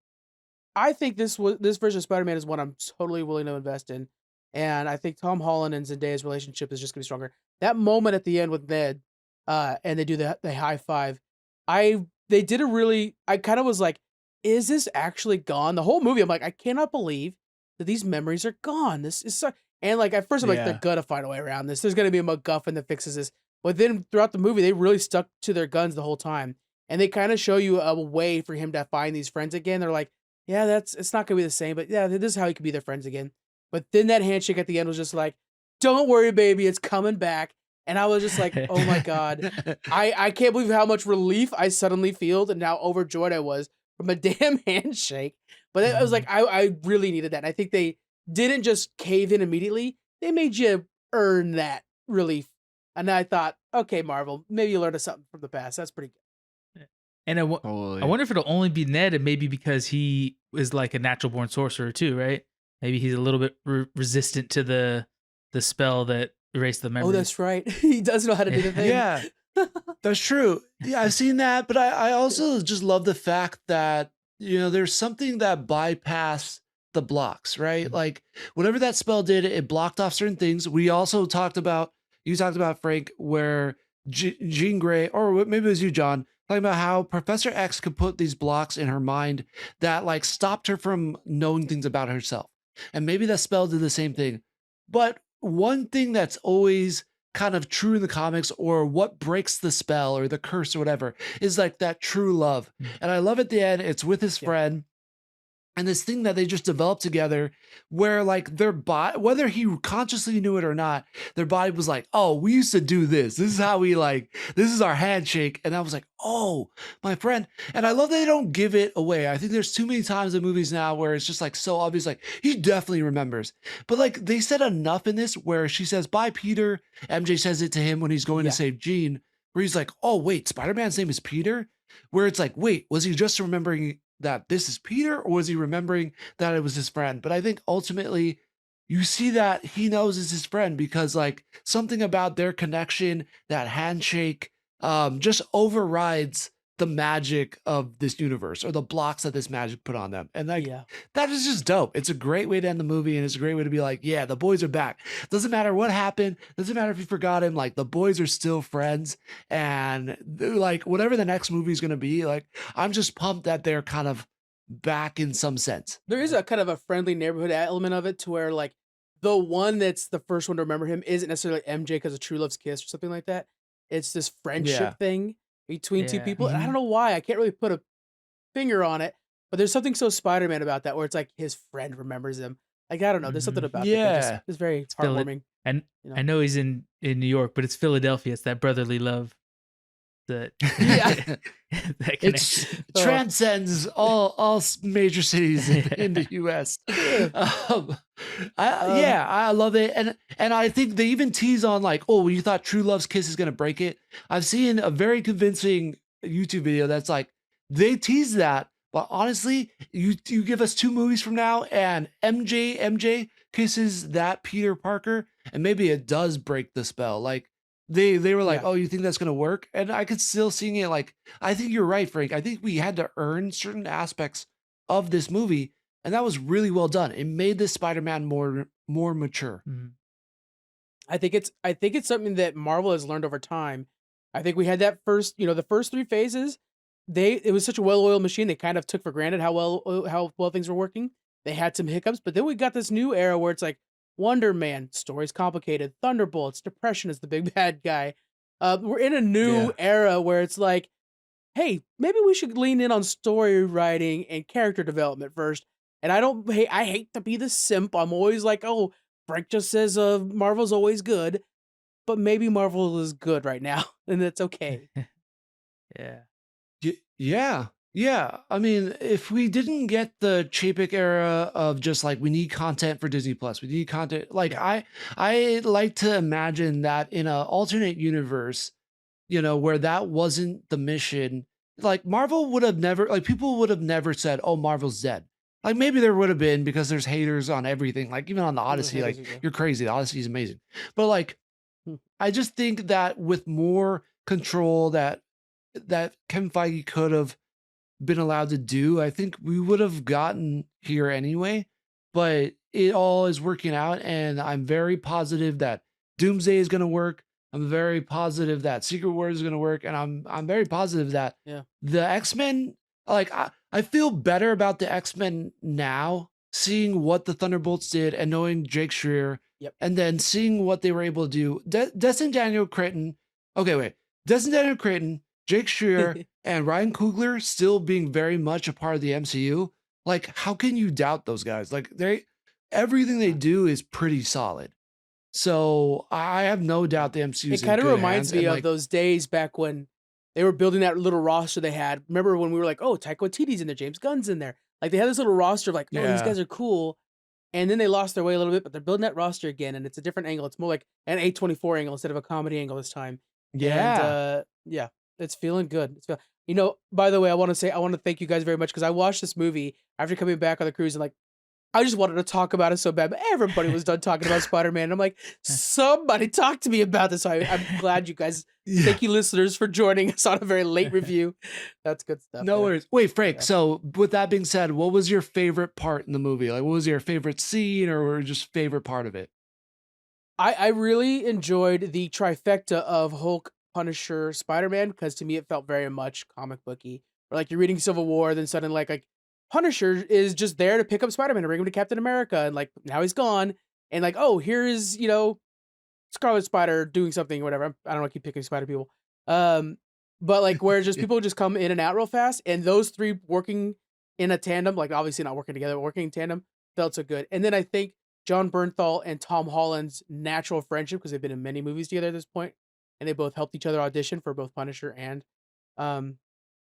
I think this version of Spider-Man is one I'm totally willing to invest in, and I think Tom Holland and Zendaya's relationship is just gonna be stronger. That moment at the end with Ned, and they do the high five. I kind of was like, is this actually gone? The whole movie, I'm like, I cannot believe that these memories are gone. This is so, and like at first I'm like, they're gonna find a way around this. There's gonna be a MacGuffin that fixes this. But then throughout the movie, they really stuck to their guns the whole time, and they kind of show you a way for him to find these friends again. They're like, yeah, it's not gonna be the same, but yeah, this is how he could be their friends again. But then that handshake at the end was just like, don't worry, baby, it's coming back. And I was just like, oh my God, I can't believe how much relief I suddenly feel and how overjoyed I was from a damn handshake. But it was like, I really needed that. And I think they didn't just cave in immediately. They made you earn that relief. And I thought, okay, Marvel, maybe you learned something from the past. That's pretty good. And I wonder if it'll only be Ned, and maybe because he is like a natural born sorcerer too, right? Maybe he's a little bit resistant to the spell that erased the memory. Oh, that's right. He does know how to do the thing. Yeah, that's true. Yeah, I've seen that. But I also just love the fact that, you know, there's something that bypassed the blocks, right? Like whatever that spell did, it blocked off certain things. We also talked about, you talked about, Frank, where Jean Grey, or maybe it was you, John, talking about how Professor X could put these blocks in her mind that like stopped her from knowing things about herself. And maybe that spell did the same thing. But one thing that's always kind of true in the comics, or what breaks the spell or the curse or whatever, is like that true love. And I love at the end, it's with his friend. And this thing that they just developed together where like their body, whether he consciously knew it or not, their body was like, oh, we used to do this. This is how we like, this is our handshake. And I was like, oh, my friend. And I love that they don't give it away. I think there's too many times in movies now where it's just like so obvious, like he definitely remembers. But like they said enough in this where she says, bye, Peter. MJ says it to him when he's going to save Jean, where he's like, oh, wait, Spider-Man's name is Peter? Where it's like, wait, was he just remembering that this is Peter, or was he remembering that it was his friend? But I think ultimately you see that he knows it's his friend, because like something about their connection, that handshake, just overrides the magic of this universe, or the blocks that this magic put on them. And like, that is just dope. It's a great way to end the movie. And it's a great way to be like, yeah, the boys are back. Doesn't matter what happened. Doesn't matter if you forgot him. Like the boys are still friends. And like, whatever the next movie is going to be, like, I'm just pumped that they're kind of back in some sense. There is a kind of a friendly neighborhood element of it, to where like the one that's the first one to remember him isn't necessarily MJ because of True Love's Kiss or something like that. It's this friendship thing between two people. And I don't know why. I can't really put a finger on it, but there's something so Spider-Man about that where it's like his friend remembers him. Like, I don't know. There's something about it that just is very heartwarming. And I know he's in New York, but it's Philadelphia. It's that brotherly love that it transcends all major cities in the U.S. I love it, and I think they even tease on like, oh, you thought True Love's Kiss is gonna break it. I've seen a very convincing YouTube video that's like they tease that, but honestly, you give us 2 movies from now, and MJ kisses that Peter Parker, and maybe it does break the spell. Like they were like, oh, you think that's gonna work? And I could still seeing it. Like, I think you're right, Frank. I think we had to earn certain aspects of this movie, and that was really well done. It made this Spider-Man more mature. Mm-hmm. I think it's something that Marvel has learned over time. I think we had that first, the first 3 phases. It was such a well-oiled machine. They kind of took for granted how well things were working. They had some hiccups, but then we got this new era where it's like Wonder Man, story's complicated. Thunderbolts, depression is the big bad guy. We're in a new era where it's like, hey, maybe we should lean in on story writing and character development first. And I hate to be the simp. I'm always like, oh, Frank just says Marvel's always good, but maybe Marvel is good right now, and it's okay. Yeah. I mean, if we didn't get the Chapek era of just like we need content for Disney Plus, we need content. Like I like to imagine that in an alternate universe, where that wasn't the mission. Like Marvel would have never, like people would have never said, "Oh, Marvel's dead." Like maybe there would have been because there's haters on everything. Like even on the Odyssey, like you're crazy. The Odyssey is amazing, but like I just think that with more control that Kevin Feige could have been allowed to do, I think we would have gotten here anyway, but it all is working out, and I'm very positive that Doomsday is going to work. I'm very positive that Secret Wars is going to work, and I'm very positive that the X-Men, like I feel better about the X-Men now, seeing what the Thunderbolts did and knowing Jake Schreier, and then seeing what they were able to do. Destin Daniel Cretton, Jake Schreier, and Ryan Coogler still being very much a part of the MCU. Like, how can you doubt those guys? Like, everything they do is pretty solid. So I have no doubt the MCU. It kind of reminds me of those days back when they were building that little roster they had. Remember when we were like, oh, Taika Waititi's in there, James Gunn's in there. Like they had this little roster of like, oh, these guys are cool. And then they lost their way a little bit, but they're building that roster again, and it's a different angle. It's more like an A24 angle instead of a comedy angle this time. And, it's feeling good. By the way, I want to thank you guys very much because I watched this movie after coming back on the cruise and like, I just wanted to talk about it so bad, but everybody was done talking about Spider-Man. And I'm like, somebody talk to me about this. So I'm glad you guys, thank you listeners for joining us on a very late review. That's good stuff. No worries. Wait, Frank. So with that being said, what was your favorite part in the movie? Like what was your favorite scene or just favorite part of it? I really enjoyed the trifecta of Hulk, Punisher, Spider-Man, because to me it felt very much comic booky. Or like you're reading Civil War, then suddenly like Punisher is just there to pick up Spider-Man and bring him to Captain America, and like now he's gone, and like oh here is Scarlet Spider doing something or whatever. I don't know, I keep picking Spider people, but like where just people just come in and out real fast, and those 3 working in a tandem, like obviously not working together, but working in tandem felt so good. And then I think John Bernthal and Tom Holland's natural friendship, because they've been in many movies together at this point, and they both helped each other audition for both Punisher and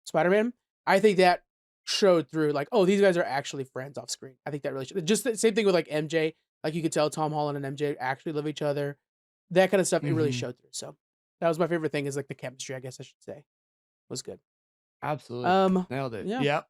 Spider-Man. I think that showed through, like, oh, these guys are actually friends off screen. I think that really showed. Just the same thing with like MJ. Like you could tell Tom Holland and MJ actually love each other. That kind of stuff, it really showed through. So that was my favorite thing, is like the chemistry, I guess I should say, was good. Absolutely. Nailed it. Yeah.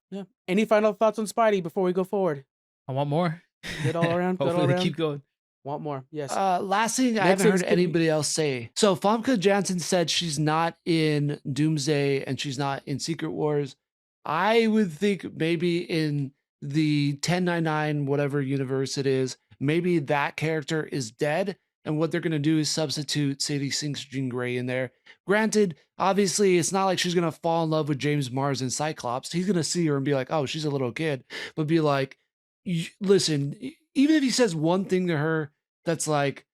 Any final thoughts on Spidey before we go forward? I want more. Good all around. Hopefully they keep going. Want more? Yes. Last thing I haven't heard anybody else say. So Famke Janssen said she's not in Doomsday and she's not in Secret Wars. I would think maybe in the 1099 whatever universe it is, maybe that character is dead, and what they're going to do is substitute Sadie Sink's Jean Grey in there. Granted, obviously, it's not like she's going to fall in love with James Mars and Cyclops. He's going to see her and be like, oh, she's a little kid, but be like, listen, even if he says one thing to her, that's like,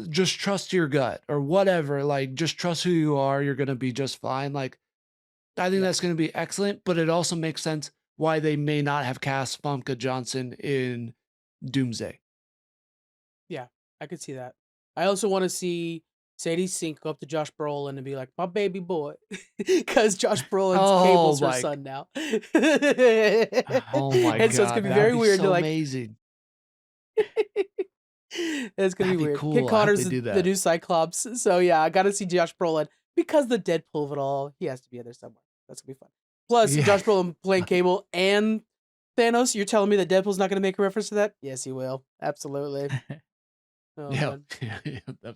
just trust your gut or whatever. Like, just trust who you are. You're going to be just fine. Like, I think that's going to be excellent, but it also makes sense why they may not have cast Famke Johnson in Doomsday. Yeah, I could see that. I also want to see Sadie Sink go up to Josh Brolin and be like, "My baby boy," because Josh Brolin's Cable's her son now. Oh my And so it's God, gonna be that'd very be weird to so like. amazing. It's gonna That'd be be weird. cool. Kit I hope Connor's they do the that. new Cyclops, so yeah, I gotta see Josh Brolin because the Deadpool of it all. He has to be in there somewhere. That's gonna be fun. Plus, Yeah. Josh Brolin playing Cable and Thanos. You're telling me that Deadpool's not gonna make a reference to that? Yes, he will. Absolutely. Oh, Yeah. man. Yeah.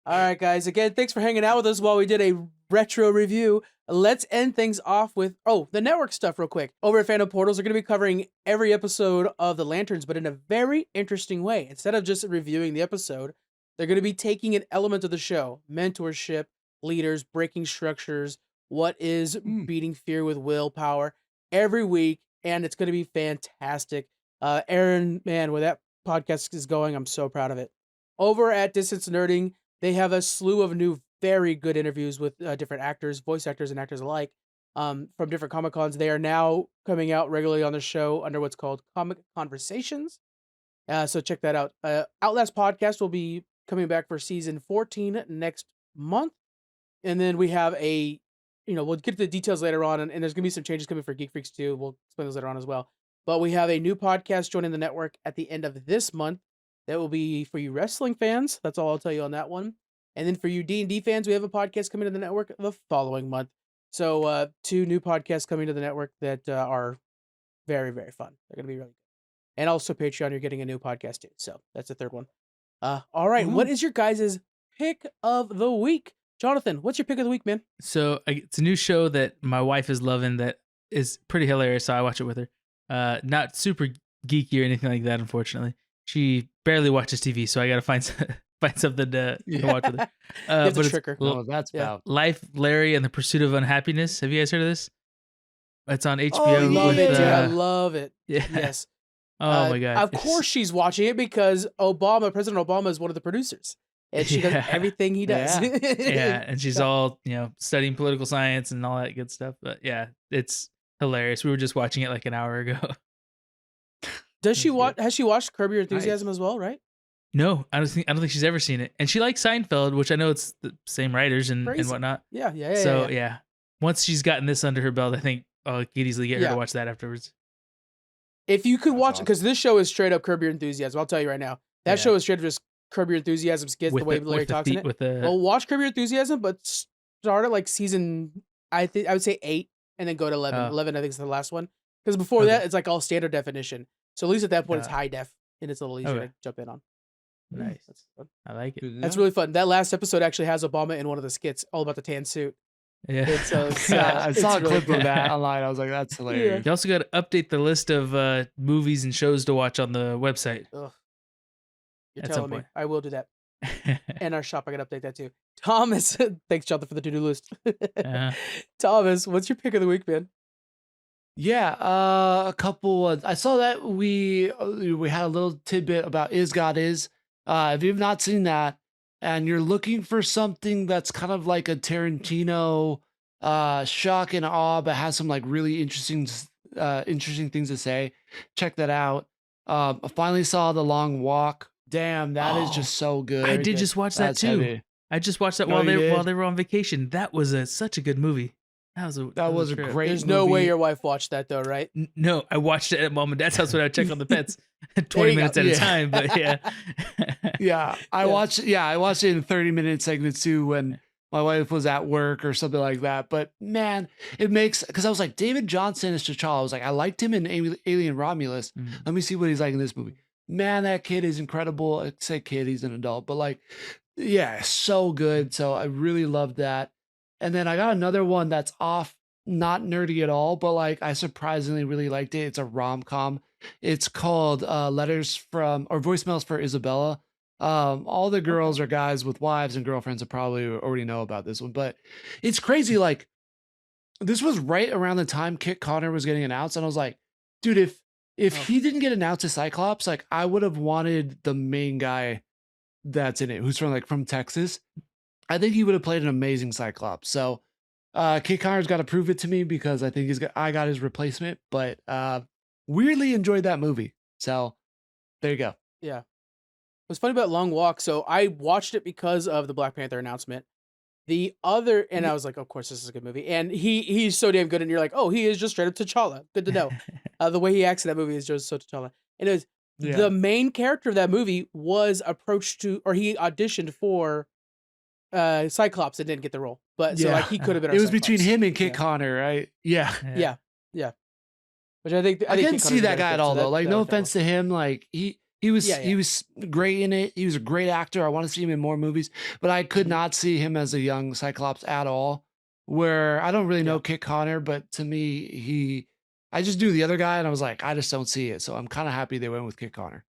All right, guys. Again, thanks for hanging out with us while we did a retro review. Let's end things off with, the network stuff real quick. Over at Fandom Portals, we're going to be covering every episode of The Lanterns, but in a very interesting way. Instead of just reviewing the episode, they're going to be taking an element of the show, mentorship, leaders, breaking structures, what is beating fear with willpower every week, and it's going to be fantastic. Aaron, man, where that podcast is going, I'm so proud of it. Over at Distance Nerding, they have a slew of new, very good interviews with different actors, voice actors and actors alike, from different Comic Cons. They are now coming out regularly on the show under what's called Comic Conversations. So check that out. Outlast Podcast will be coming back for season 14 next month. And then we have we'll get to the details later on, and there's going to be some changes coming for Geek Freaks too. We'll explain those later on as well. But we have a new podcast joining the network at the end of this month. That will be for you wrestling fans. That's all I'll tell you on that one. And then for you D&D fans, we have a podcast coming to the network the following month. So 2 new podcasts coming to the network that are very, very fun. They're going to be really good. And also Patreon, you're getting a new podcast too. So that's the third one. All right. What is your guys' pick of the week? Jonathan, what's your pick of the week, man? So it's a new show that my wife is loving that is pretty hilarious. So I watch it with her. Not super geeky or anything like that, unfortunately. She barely watches TV, so I got to find something to watch with her. You have to trick her. That's about Life, Larry, and the Pursuit of Unhappiness. Have you guys heard of this? It's on HBO. I love it, dude. I love it. Yeah. Yes. Oh my God. Of course she's watching it because President Obama is one of the producers. And she does everything he does. Yeah. And she's all, studying political science and all that good stuff. But yeah, it's hilarious. We were just watching it like an hour ago. Does she watch? Has she watched Curb Your Enthusiasm as well? Right? No, I don't think she's ever seen it. And she likes Seinfeld, which I know it's the same writers and whatnot. Yeah. So yeah, once she's gotten this under her belt, I think I could easily get her to watch that afterwards. If you could watch, because this show is straight up Curb Your Enthusiasm. I'll tell you right now, that show is straight up just Curb Your Enthusiasm skits, the way Larry talks in it. Well, watch Curb Your Enthusiasm, but start at like season, I would say 8, and then go to 11. 11, I think, is the last one. Because before that, it's like all standard definition. So at least at that point, it's high def, and it's a little easier to jump in on. Nice. That's fun. I like it. That's really fun. That last episode actually has Obama in one of the skits, all about the tan suit. Yeah. I saw a clip of that online. I was like, that's hilarious. You also got to update the list of movies and shows to watch on the website. Ugh. You're telling me. I will do that. And our shop, I got to update that too. Thomas, thanks, Jonathan, for the to-do list. Thomas, what's your pick of the week, man? Yeah, a couple. I saw that we had a little tidbit about Is God Is. If you've not seen that, and you're looking for something that's kind of like a Tarantino, shock and awe, but has some like really interesting things to say, check that out. I finally saw The Long Walk. Damn, that is just so good. I did just watch that too. Heavy. I just watched that while they were on vacation. That was such a good movie. That was a great There's no way your wife watched that though, right? No, I watched it at Mom and Dad's house when I would check on the pets 20 minutes at a time. But yeah. I watched it in 30-minute segments too when my wife was at work or something like that. But man, it makes, because I was like, David Johnson is T'Challa. I was like, I liked him in Alien Romulus. Let me see what he's like in this movie. Man, that kid is incredible. I say kid, he's an adult, but like, yeah, so good. So I really loved that. And then I got another one that's off, not nerdy at all, but like I surprisingly really liked it. It's a rom-com. It's called Voicemails for Isabella. All the girls or guys with wives and girlfriends will probably already know about this one, but it's crazy. Like, this was right around the time Kit Connor was getting announced, and I was like, dude, if he didn't get announced as Cyclops, like I would have wanted the main guy that's in it, who's from Texas. I think he would have played an amazing Cyclops. So Kit Connor's got to prove it to me because I think I got his replacement. But weirdly enjoyed that movie. So there you go. Yeah. What's funny about Long Walk, so I watched it because of the Black Panther announcement. The other, and I was like, of course, this is a good movie. And he's so damn good, and you're like, oh, he is just straight up T'Challa. Good to know. The way he acts in that movie is just so T'Challa. And it was the main character of that movie was approached to, or he auditioned for Cyclops and didn't get the role. But so like he could have been. Our it was Cyclops. Between him and Kit Connor, right? Yeah. Which I think I didn't see that guy at all though. Like, no offense to him, like he was great in it. He was a great actor. I want to see him in more movies, but I could not see him as a young Cyclops at all. Where I don't really know Kit Connor, but to me, I just knew the other guy, and I was like, I just don't see it. So I'm kind of happy they went with Kit Connor.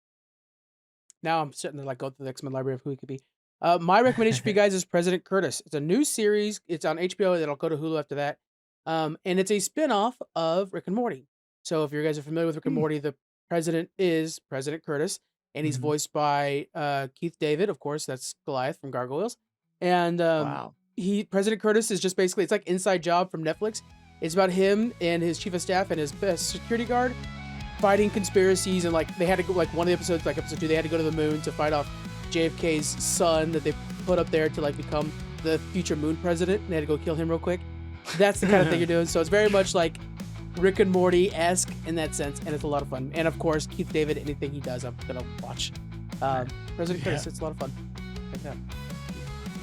Now I'm sitting there like go through the X-Men library of who he could be. My recommendation for you guys is President Curtis. It's a new series. It's on HBO. It'll go to Hulu after that. And it's a spinoff of Rick and Morty. So if you guys are familiar with Rick and Morty, the president is President Curtis, and he's voiced by Keith David, of course. That's Goliath from Gargoyles. And President Curtis is just basically, it's like Inside Job from Netflix. It's about him and his chief of staff and his best security guard fighting conspiracies, and like they had to go, like one of the episodes, like episode 2, they had to go to the moon to fight off JFK's son that they put up there to like become the future moon president, and they had to go kill him real quick. That's the kind of thing you're doing. So it's very much like Rick and Morty-esque in that sense, and it's a lot of fun. And of course, Keith David, anything he does, I'm gonna watch. President Curtis, it's a lot of fun.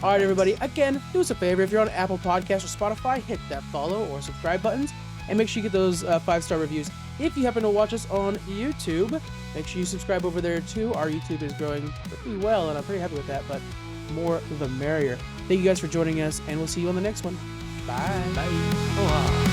All right, everybody. Again, do us a favor. If you're on Apple Podcasts or Spotify, hit that follow or subscribe buttons, and make sure you get those 5-star reviews. If you happen to watch us on YouTube, make sure you subscribe over there too. Our YouTube is growing pretty well, and I'm pretty happy with that, but more the merrier. Thank you guys for joining us, and we'll see you on the next one. Bye. Bye. Oh,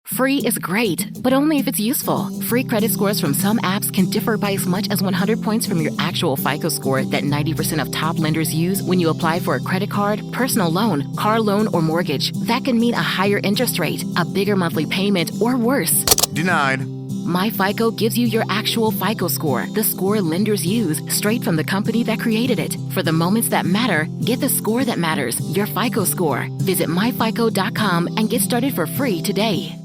Free is great, but only if it's useful. Free credit scores from some apps can differ by as much as 100 points from your actual FICO score that 90% of top lenders use when you apply for a credit card, personal loan, car loan, or mortgage. That can mean a higher interest rate, a bigger monthly payment, or worse. Denied. MyFICO gives you your actual FICO score, the score lenders use, straight from the company that created it. For the moments that matter, get the score that matters, your FICO score. Visit myfico.com and get started for free today.